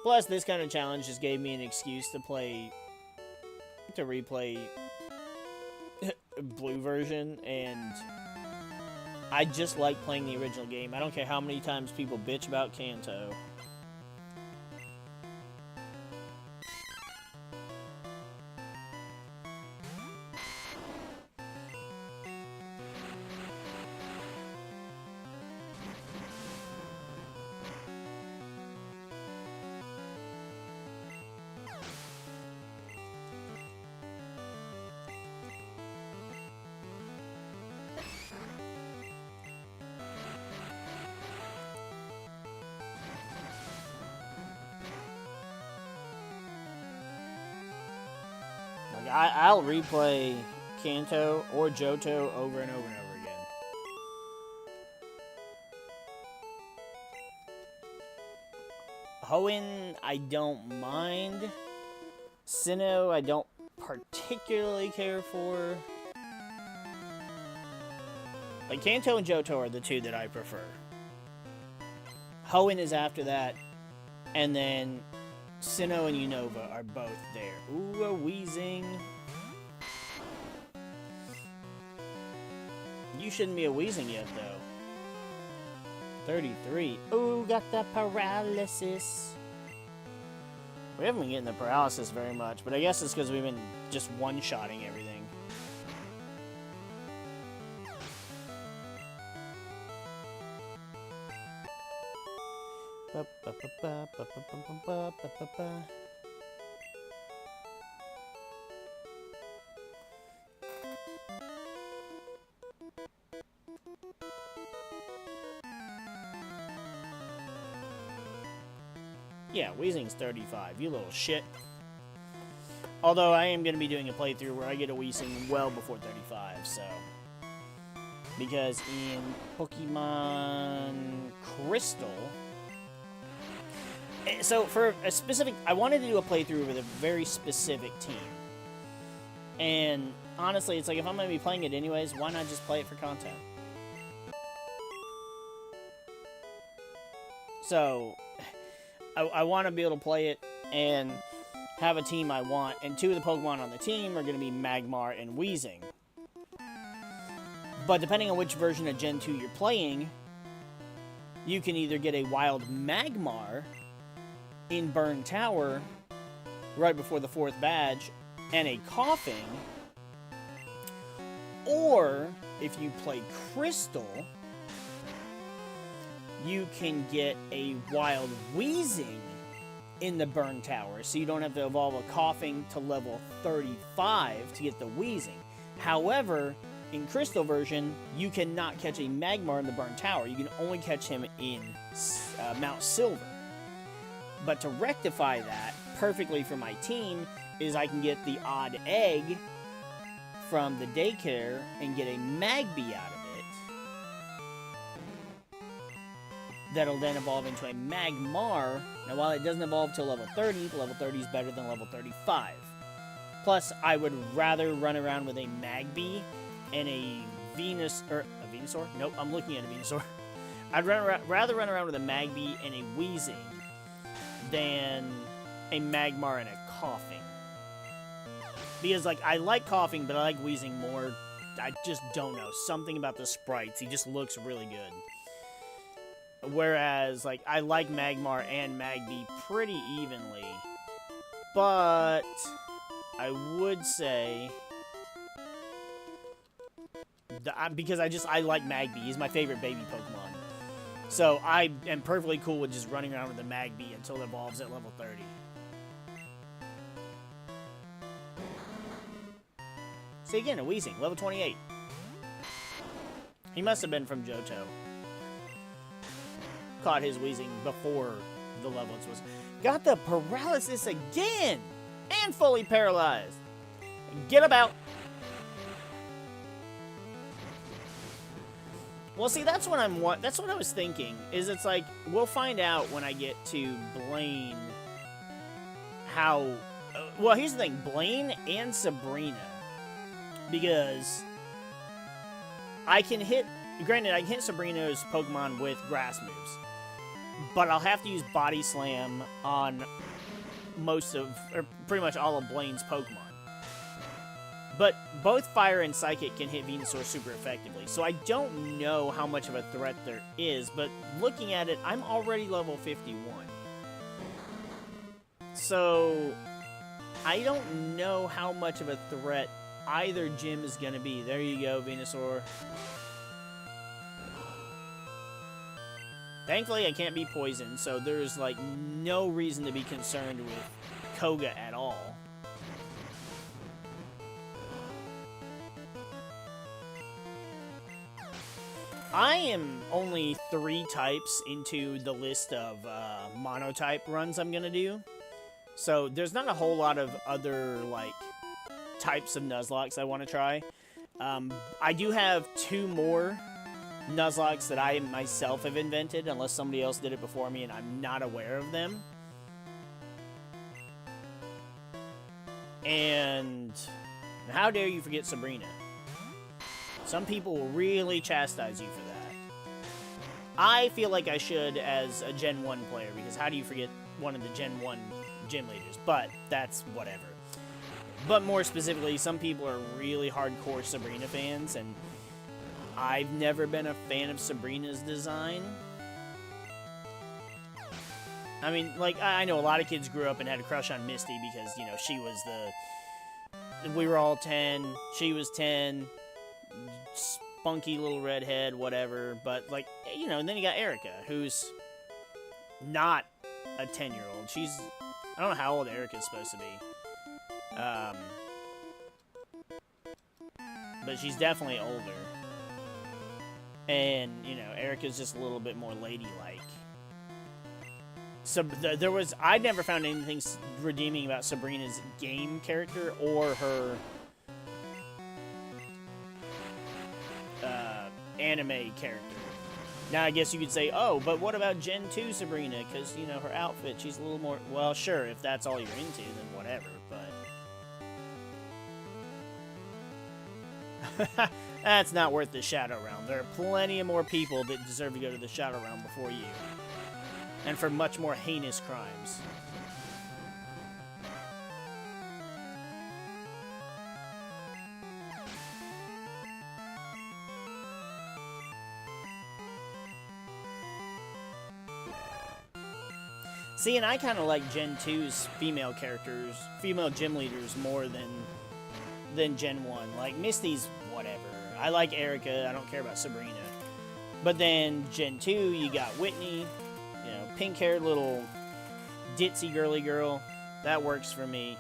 Plus, this kind of challenge just gave me an excuse to replay blue version, and I just like playing the original game. I don't care how many times people bitch about Kanto. I'll replay Kanto or Johto over and over and over again. Hoenn, I don't mind. Sinnoh, I don't particularly care for. Like, Kanto and Johto are the two that I prefer. Hoenn is after that, and then Sinnoh and Unova are both there. Ooh, a Weezing. You shouldn't be a Weezing yet, though. 33. Ooh, got the paralysis. We haven't been getting the paralysis very much, but I guess it's because we've been just one-shotting everything. Yeah, Weezing's 35, you little shit. Although I am going to be doing a playthrough where I get a Weezing well before 35, so... Because in Pokemon Crystal... So, for a specific... I wanted to do a playthrough with a very specific team. And, honestly, it's like, if I'm going to be playing it anyways, why not just play it for content? So... I want to be able to play it and have a team I want, and two of the Pokemon on the team are going to be Magmar and Weezing. But depending on which version of Gen 2 you're playing, you can either get a wild Magmar in Burn Tower right before the 4th badge and a Coughing, or if you play Crystal, you can get a wild Weezing in the Burn Tower, so you don't have to evolve a Coughing to level 35 to get the Weezing. However, in Crystal version, you cannot catch a Magmar in the Burn Tower. You can only catch him in Mount Silver. But to rectify that perfectly for my team is I can get the odd egg from the daycare and get a Magby out of it. That'll then evolve into a Magmar. Now, while it doesn't evolve till level 30, level 30 is better than level 35. Plus, I would rather run around with a Magby and a Venusaur. Nope, I'm looking at a Venusaur. I'd rather run around with a Magby and a Weezing than a Magmar and a Coughing. Because, like, I like Coughing, but I like Weezing more. I just don't know. Something about the sprites. He just looks really good. Whereas, like, I like Magmar and Magby pretty evenly. But I would say... because I like Magby. He's my favorite baby Pokemon. So I am perfectly cool with just running around with the Magby until it evolves at level 30. See, again, a Weezing, level 28. He must have been from Johto. Caught his Weezing before the levels was... Got the paralysis again! And fully paralyzed. Get about. Well, see, that's what I was thinking. Is it's like, we'll find out when I get to Blaine how... well, here's the thing. Blaine and Sabrina. Because I can hit... Granted, I can hit Sabrina's Pokemon with grass moves. But I'll have to use Body Slam on most of... or pretty much all of Blaine's Pokemon. But both Fire and Psychic can hit Venusaur super effectively, so I don't know how much of a threat there is, but looking at it, I'm already level 51. So, I don't know how much of a threat either gym is going to be. There you go, Venusaur. Thankfully, I can't be poisoned, so there's, like, no reason to be concerned with Koga at all. I am only 3 types into the list of monotype runs I'm going to do. So there's not a whole lot of other, like, types of Nuzlocke I want to try. I do have 2 more Nuzlocke that I myself have invented, unless somebody else did it before me and I'm not aware of them. And how dare you forget Sabrina? Some people will really chastise you for that. I feel like I should as a Gen 1 player, because how do you forget one of the Gen 1 gym leaders? But that's whatever. But more specifically, some people are really hardcore Sabrina fans, and I've never been a fan of Sabrina's design. I mean, like, I know a lot of kids grew up and had a crush on Misty because, you know, she was we were all 10, she was 10, spunky little redhead, whatever. But, like, you know, and then you got Erica, who's not a 10-year-old. I don't know how old Erica's supposed to be. But she's definitely older. And, you know, Erica's just a little bit more ladylike. So I never found anything redeeming about Sabrina's game character or her anime character. Now, I guess you could say, oh, but what about Gen 2 Sabrina? Because, you know, her outfit, she's a little more... Well, sure, if that's all you're into, then whatever, but... That's not worth the Shadow Realm. There are plenty of more people that deserve to go to the Shadow Realm before you. And for much more heinous crimes. See, and I kind of like Gen 2's female characters, female gym leaders, more than Gen 1. Like, Misty's whatever. I like Erica. I don't care about Sabrina. But then Gen 2, you got Whitney, you know, pink-haired little ditzy girly girl. That works for me.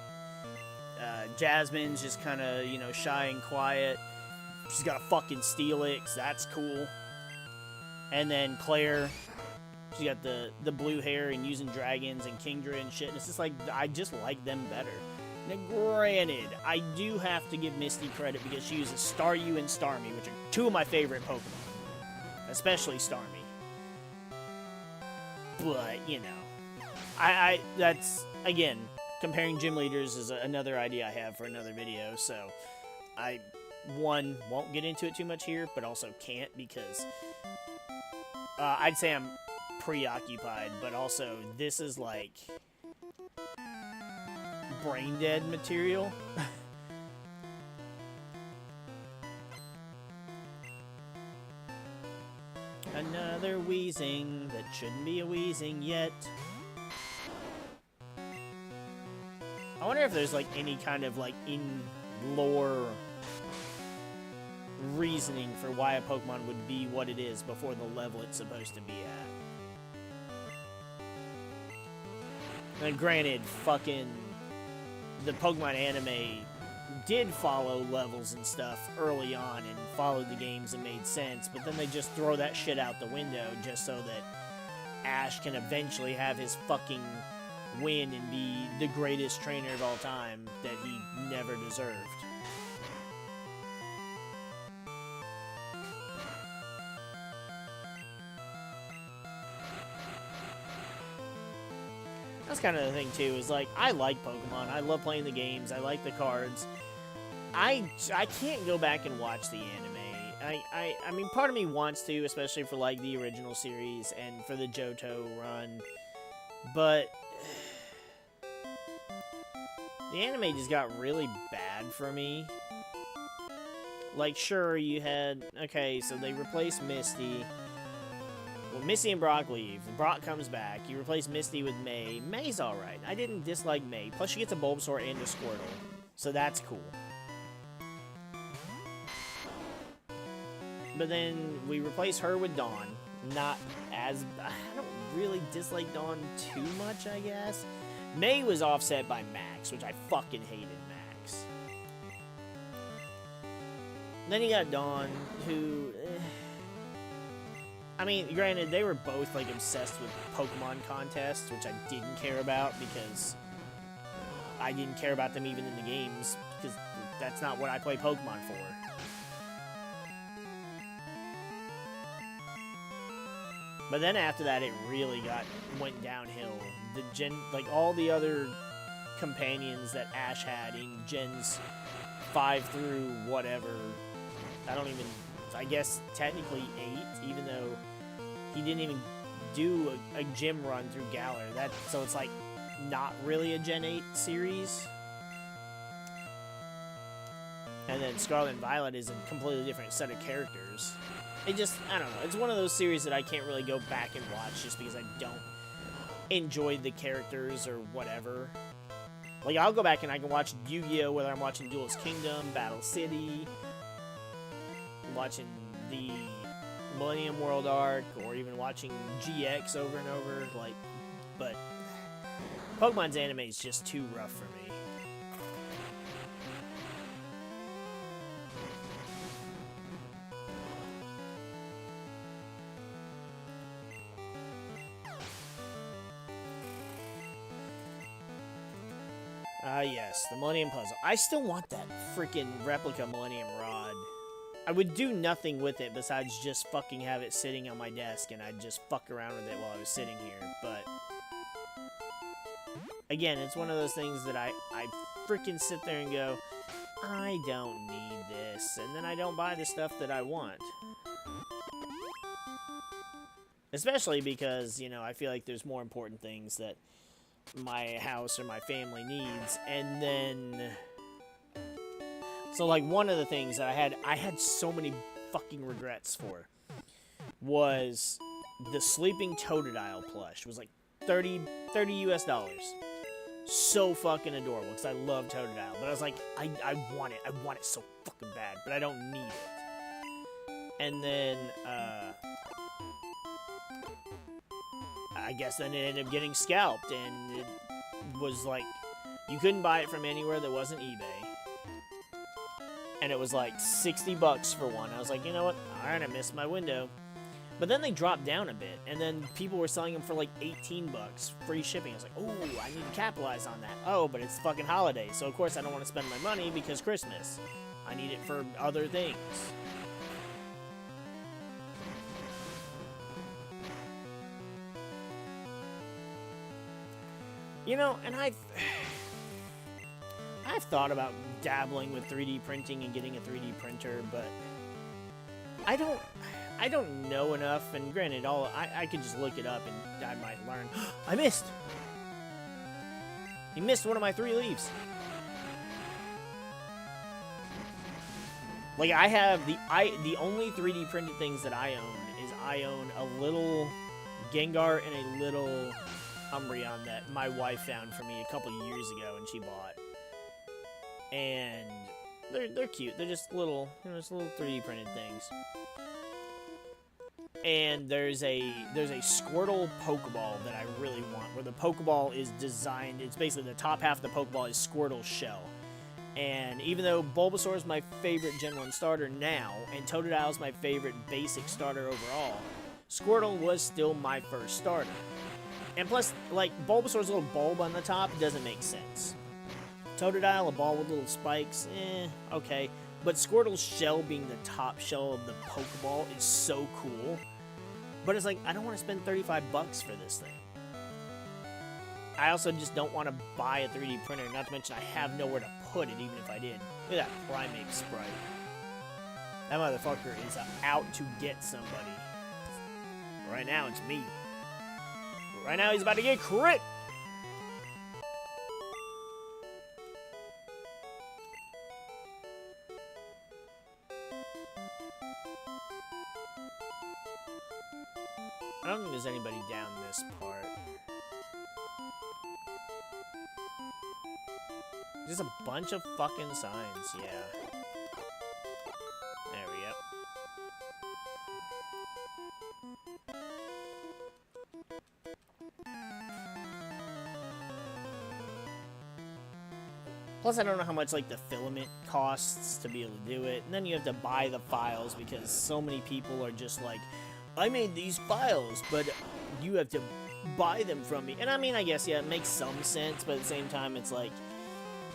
Jasmine's just kind of, you know, shy and quiet. She's got a fucking Steelix. That's cool. And then Claire, she's got the blue hair and using dragons and Kingdra and shit. And it's just like, I just like them better. Now, granted, I do have to give Misty credit because she uses Staryu and Starmie, which are 2 of my favorite Pokemon. Especially Starmie. But, you know. That's, again, comparing gym leaders is another idea I have for another video. So, I, one, won't get into it too much here, but also can't because I'd say I'm preoccupied, but also this is like... brain dead material. Another wheezing that shouldn't be a wheezing yet. I wonder if there's like any kind of like in-lore reasoning for why a Pokemon would be what it is before the level it's supposed to be at. And granted, fucking the Pokemon anime did follow levels and stuff early on and followed the games and made sense, but then they just throw that shit out the window just so that Ash can eventually have his fucking win and be the greatest trainer of all time that he never deserved. That's kind of the thing, too, is, like, I like Pokemon. I love playing the games. I like the cards. I can't go back and watch the anime. I mean, part of me wants to, especially for, like, the original series and for the Johto run. But the anime just got really bad for me. Like, sure, you had... Okay, so they replaced Misty... Well, Misty and Brock leave. Brock comes back. You replace Misty with May. May's alright. I didn't dislike May. Plus, she gets a Bulbasaur and a Squirtle. So that's cool. But then we replace her with Dawn. Not as... I don't really dislike Dawn too much, I guess. May was offset by Max, which I fucking hated Max. Then you got Dawn, who... I mean, granted, they were both, like, obsessed with Pokemon contests, which I didn't care about, because I didn't care about them even in the games, because that's not what I play Pokemon for. But then after that, it really went downhill. Like all the other companions that Ash had in Gens 5 through whatever, I guess technically 8, even though he didn't even do a gym run through Galar. So it's like not really a Gen 8 series. And then Scarlet and Violet is a completely different set of characters. I don't know. It's one of those series that I can't really go back and watch just because I don't enjoy the characters or whatever. Like, I'll go back and I can watch Yu-Gi-Oh! Whether I'm watching Duelist Kingdom, Battle City, watching the Millennium World arc, or even watching GX over and over. Like, but Pokemon's anime is just too rough for me. Yes, the Millennium Puzzle. I still want that freaking replica Millennium Rod. I would do nothing with it besides just fucking have it sitting on my desk and I'd just fuck around with it while I was sitting here, but again, it's one of those things that I freaking sit there and go, I don't need this, and then I don't buy the stuff that I want. Especially because, you know, I feel like there's more important things that my house or my family needs, and then so like one of the things that I had so many fucking regrets for was the Sleeping Totodile plush. It was like $30 US. So fucking adorable because I love Totodile, but I was like, I want it so fucking bad, but I don't need it. And then I guess then it ended up getting scalped, and it was like, you couldn't buy it from anywhere that wasn't eBay. And it was like $60 for one. I was like, you know what? Alright, I missed my window. But then they dropped down a bit, and then people were selling them for like $18, free shipping. I was like, oh, I need to capitalize on that. Oh, but it's fucking holiday, so of course I don't want to spend my money because Christmas. I need it for other things. You know, and I've thought about dabbling with 3D printing and getting a 3D printer, but I don't know enough, and granted, I could just look it up and I might learn. I missed! He missed one of my 3 leaves. Like, I have the only 3D printed things that I own is I own a little Gengar and a little Umbreon that my wife found for me a couple years ago and she bought. And they're cute. They're just little, you know, just little 3D printed things. And there's a Squirtle Pokeball that I really want, where the Pokeball is designed, it's basically the top half of the Pokeball is Squirtle's shell. And even though Bulbasaur is my favorite Gen 1 starter now, and Totodile is my favorite basic starter overall, Squirtle was still my first starter. And plus, like, Bulbasaur's little bulb on the top doesn't make sense. Totodile, a ball with little spikes, okay. But Squirtle's shell being the top shell of the Pokeball is so cool. But it's like, I don't want to spend $35 for this thing. I also just don't want to buy a 3D printer, not to mention I have nowhere to put it, even if I did. Look at that Primate sprite. That motherfucker is out to get somebody. Right now, it's me. Right now, he's about to get crit! I don't think there's anybody down this part. Just a bunch of fucking signs, yeah. There we go. Plus, I don't know how much, like, the filament costs to be able to do it. And then you have to buy the files because so many people are just like, I made these files, but you have to buy them from me. And I mean, I guess, yeah, it makes some sense, but at the same time, it's like,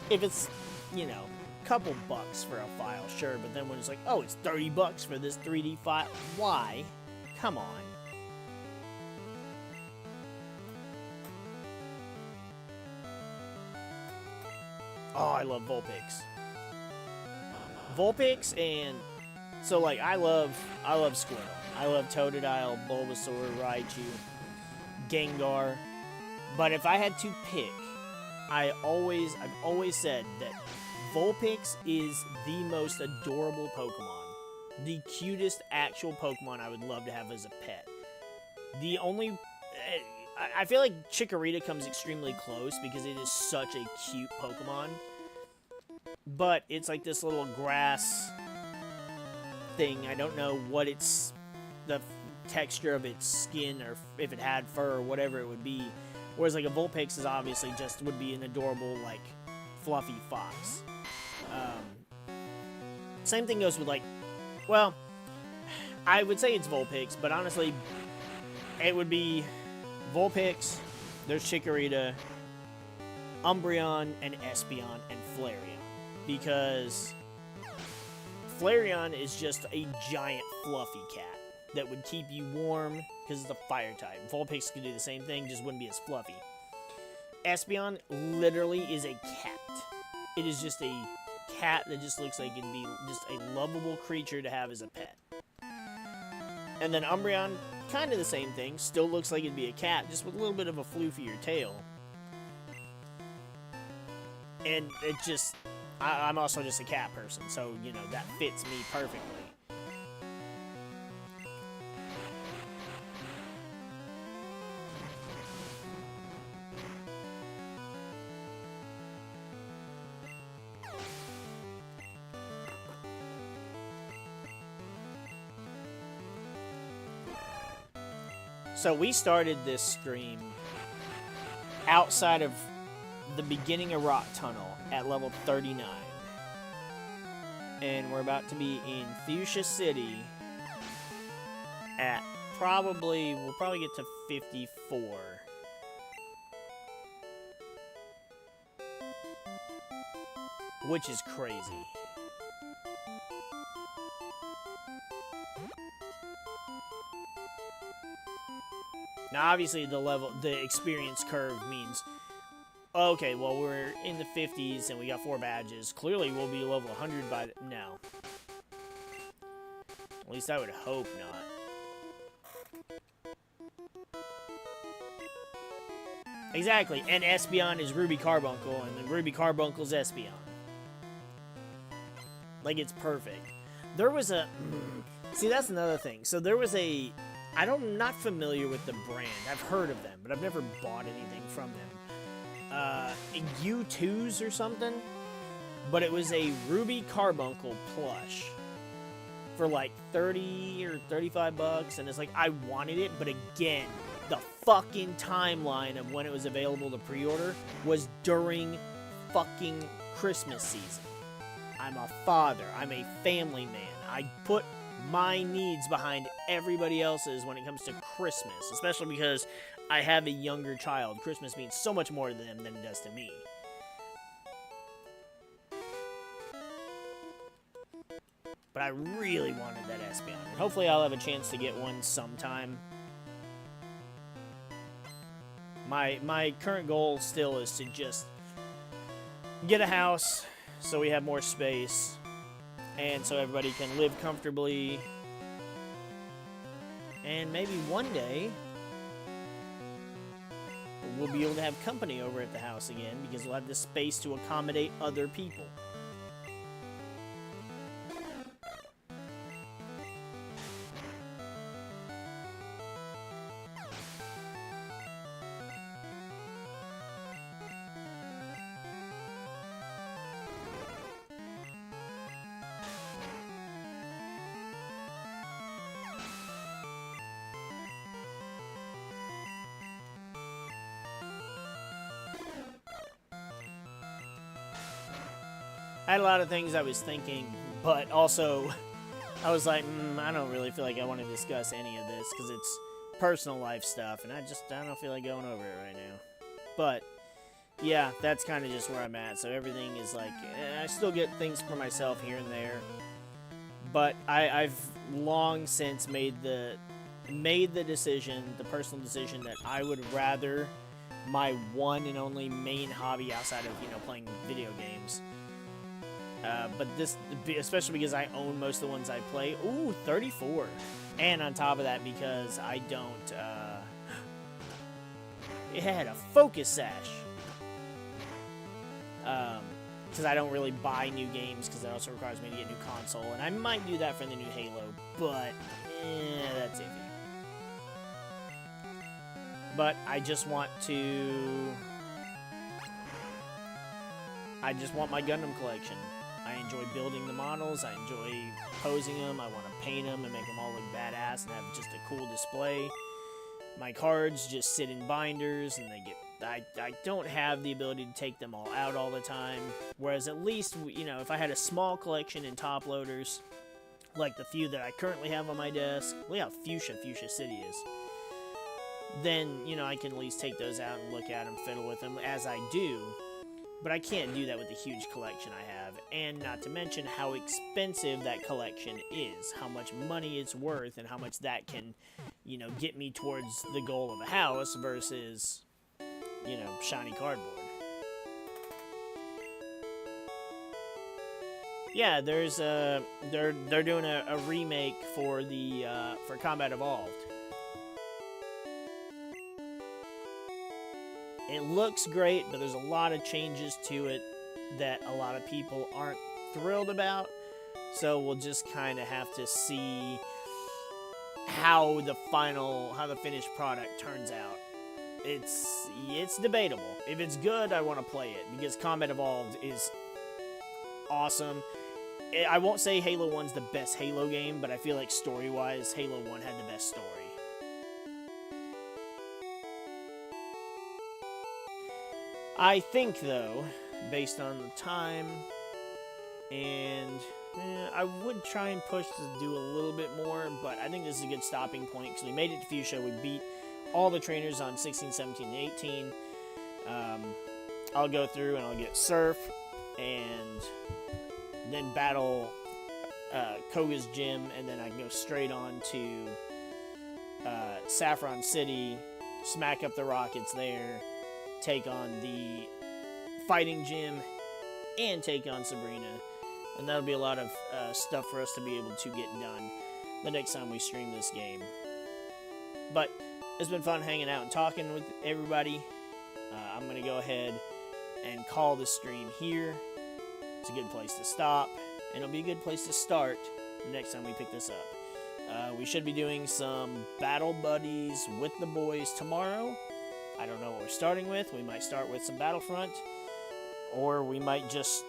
if it's, you know, couple bucks for a file, sure, but then when it's like, oh, it's 30 bucks for this 3D file, why? Come on. Oh, I love Vulpix. Vulpix, and so like I love Squirtle. I love Totodile, Bulbasaur, Raichu, Gengar. But if I had to pick, I've always said that Vulpix is the most adorable Pokemon. The cutest actual Pokemon I would love to have as a pet. The only... I feel like Chikorita comes extremely close because it is such a cute Pokemon. But it's like this little grass thing. I don't know what it's... the texture of its skin, or if it had fur or whatever it would be. Whereas like a Vulpix is obviously just would be an adorable, like, fluffy fox. Same thing goes with, like, well, I would say it's Vulpix, but honestly, it would be Vulpix, there's Chikorita, Umbreon, and Espeon, and Flareon. Because Flareon is just a giant fluffy cat that would keep you warm because it's a fire type. Vulpix could do the same thing, just wouldn't be as fluffy. Espeon literally is a cat. It is just a cat that just looks like it'd be just a lovable creature to have as a pet. And then Umbreon, kind of the same thing. Still looks like it'd be a cat, just with a little bit of a floofier tail. And it just... I'm also just a cat person, so, you know, that fits me perfectly. So we started this stream outside of the beginning of Rock Tunnel at level 39. And we're about to be in Fuchsia City at we'll probably get to 54. Which is crazy. Now, obviously, the experience curve means, okay, well, we're in the 50s and we got 4 badges. Clearly, we'll be level 100 by no. At least I would hope not. Exactly, and Espeon is Ruby Carbuncle, and then Ruby Carbuncle's Espeon. Like, it's perfect. There was a... See, that's another thing. So there was a... I'm not familiar with the brand. I've heard of them, but I've never bought anything from them. U2s or something? But it was a Ruby Carbuncle plush for like 30 or 35 bucks, and it's like, I wanted it, but again, the fucking timeline of when it was available to pre-order was during fucking Christmas season. I'm a father. I'm a family man. I put my needs behind everybody else's when it comes to Christmas, especially because I have a younger child. Christmas means so much more to them than it does to me. But I really wanted that Espeon, and hopefully I'll have a chance to get one sometime. My current goal still is to just get a house so we have more space, and so everybody can live comfortably. And maybe one day we'll be able to have company over at the house again because we'll have the space to accommodate other people. I had a lot of things I was thinking, but also I was like, I don't really feel like I want to discuss any of this because it's personal life stuff, and I don't feel like going over it right now. But yeah, that's kind of just where I'm at. So everything is like, I still get things for myself here and there, but I've long since made the decision, the personal decision, that I would rather my one and only main hobby outside of playing video games. But this, especially because I own most of the ones I play. Ooh, 34, and on top of that, because I don't. It had a focus sash. Because I don't really buy new games, because that also requires me to get a new console, and I might do that for the new Halo, but that's iffy. But I just want my Gundam collection. I enjoy building the models, I enjoy posing them, I want to paint them and make them all look badass and have just a cool display. My cards just sit in binders, and I don't have the ability to take them all out all the time. Whereas at least, if I had a small collection in top loaders, like the few that I currently have on my desk, look how Fuchsia City is. Then, I can at least take those out and look at them, fiddle with them, as I do. But I can't do that with the huge collection I have, and not to mention how expensive that collection is, how much money it's worth, and how much that can, get me towards the goal of a house versus, shiny cardboard. Yeah, there's they're doing a remake for for Combat Evolved. It looks great, but there's a lot of changes to it that a lot of people aren't thrilled about. So we'll just kind of have to see how the finished product turns out. It's debatable. If it's good, I want to play it, because Combat Evolved is awesome. I won't say Halo 1's the best Halo game, but I feel like story-wise, Halo 1 had the best story. I think, though, based on the time, and I would try and push to do a little bit more, but I think this is a good stopping point, because we made it to Fuchsia. We beat all the trainers on 16, 17, and 18. I'll go through and I'll get Surf, and then battle Koga's gym, and then I can go straight on to Saffron City, smack up the rockets there, take on the fighting gym, and take on Sabrina. And that'll be a lot of stuff for us to be able to get done the next time we stream this game. But it's been fun hanging out and talking with everybody. I'm going to go ahead and call the stream here. It's a good place to stop, and it'll be a good place to start the next time we pick this up. We should be doing some Battle Buddies with the boys tomorrow. I don't know what we're starting with. We might start with some Battlefront, or we might just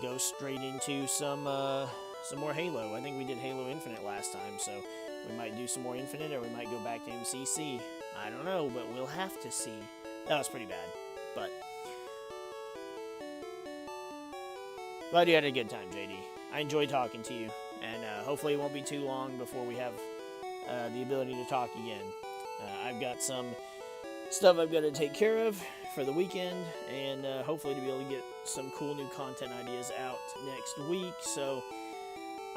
go straight into some more Halo. I think we did Halo Infinite last time, so we might do some more Infinite, or we might go back to MCC. I don't know, but we'll have to see. That was pretty bad, but glad you had a good time, JD. I enjoyed talking to you, and hopefully it won't be too long before we have the ability to talk again. I've got some stuff I've got to take care of for the weekend, and hopefully to be able to get some cool new content ideas out next week. So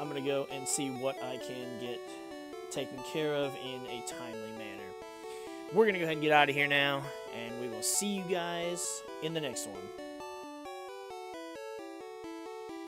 I'm going to go and see what I can get taken care of in a timely manner. We're going to go ahead and get out of here now, and we will see you guys in the next one.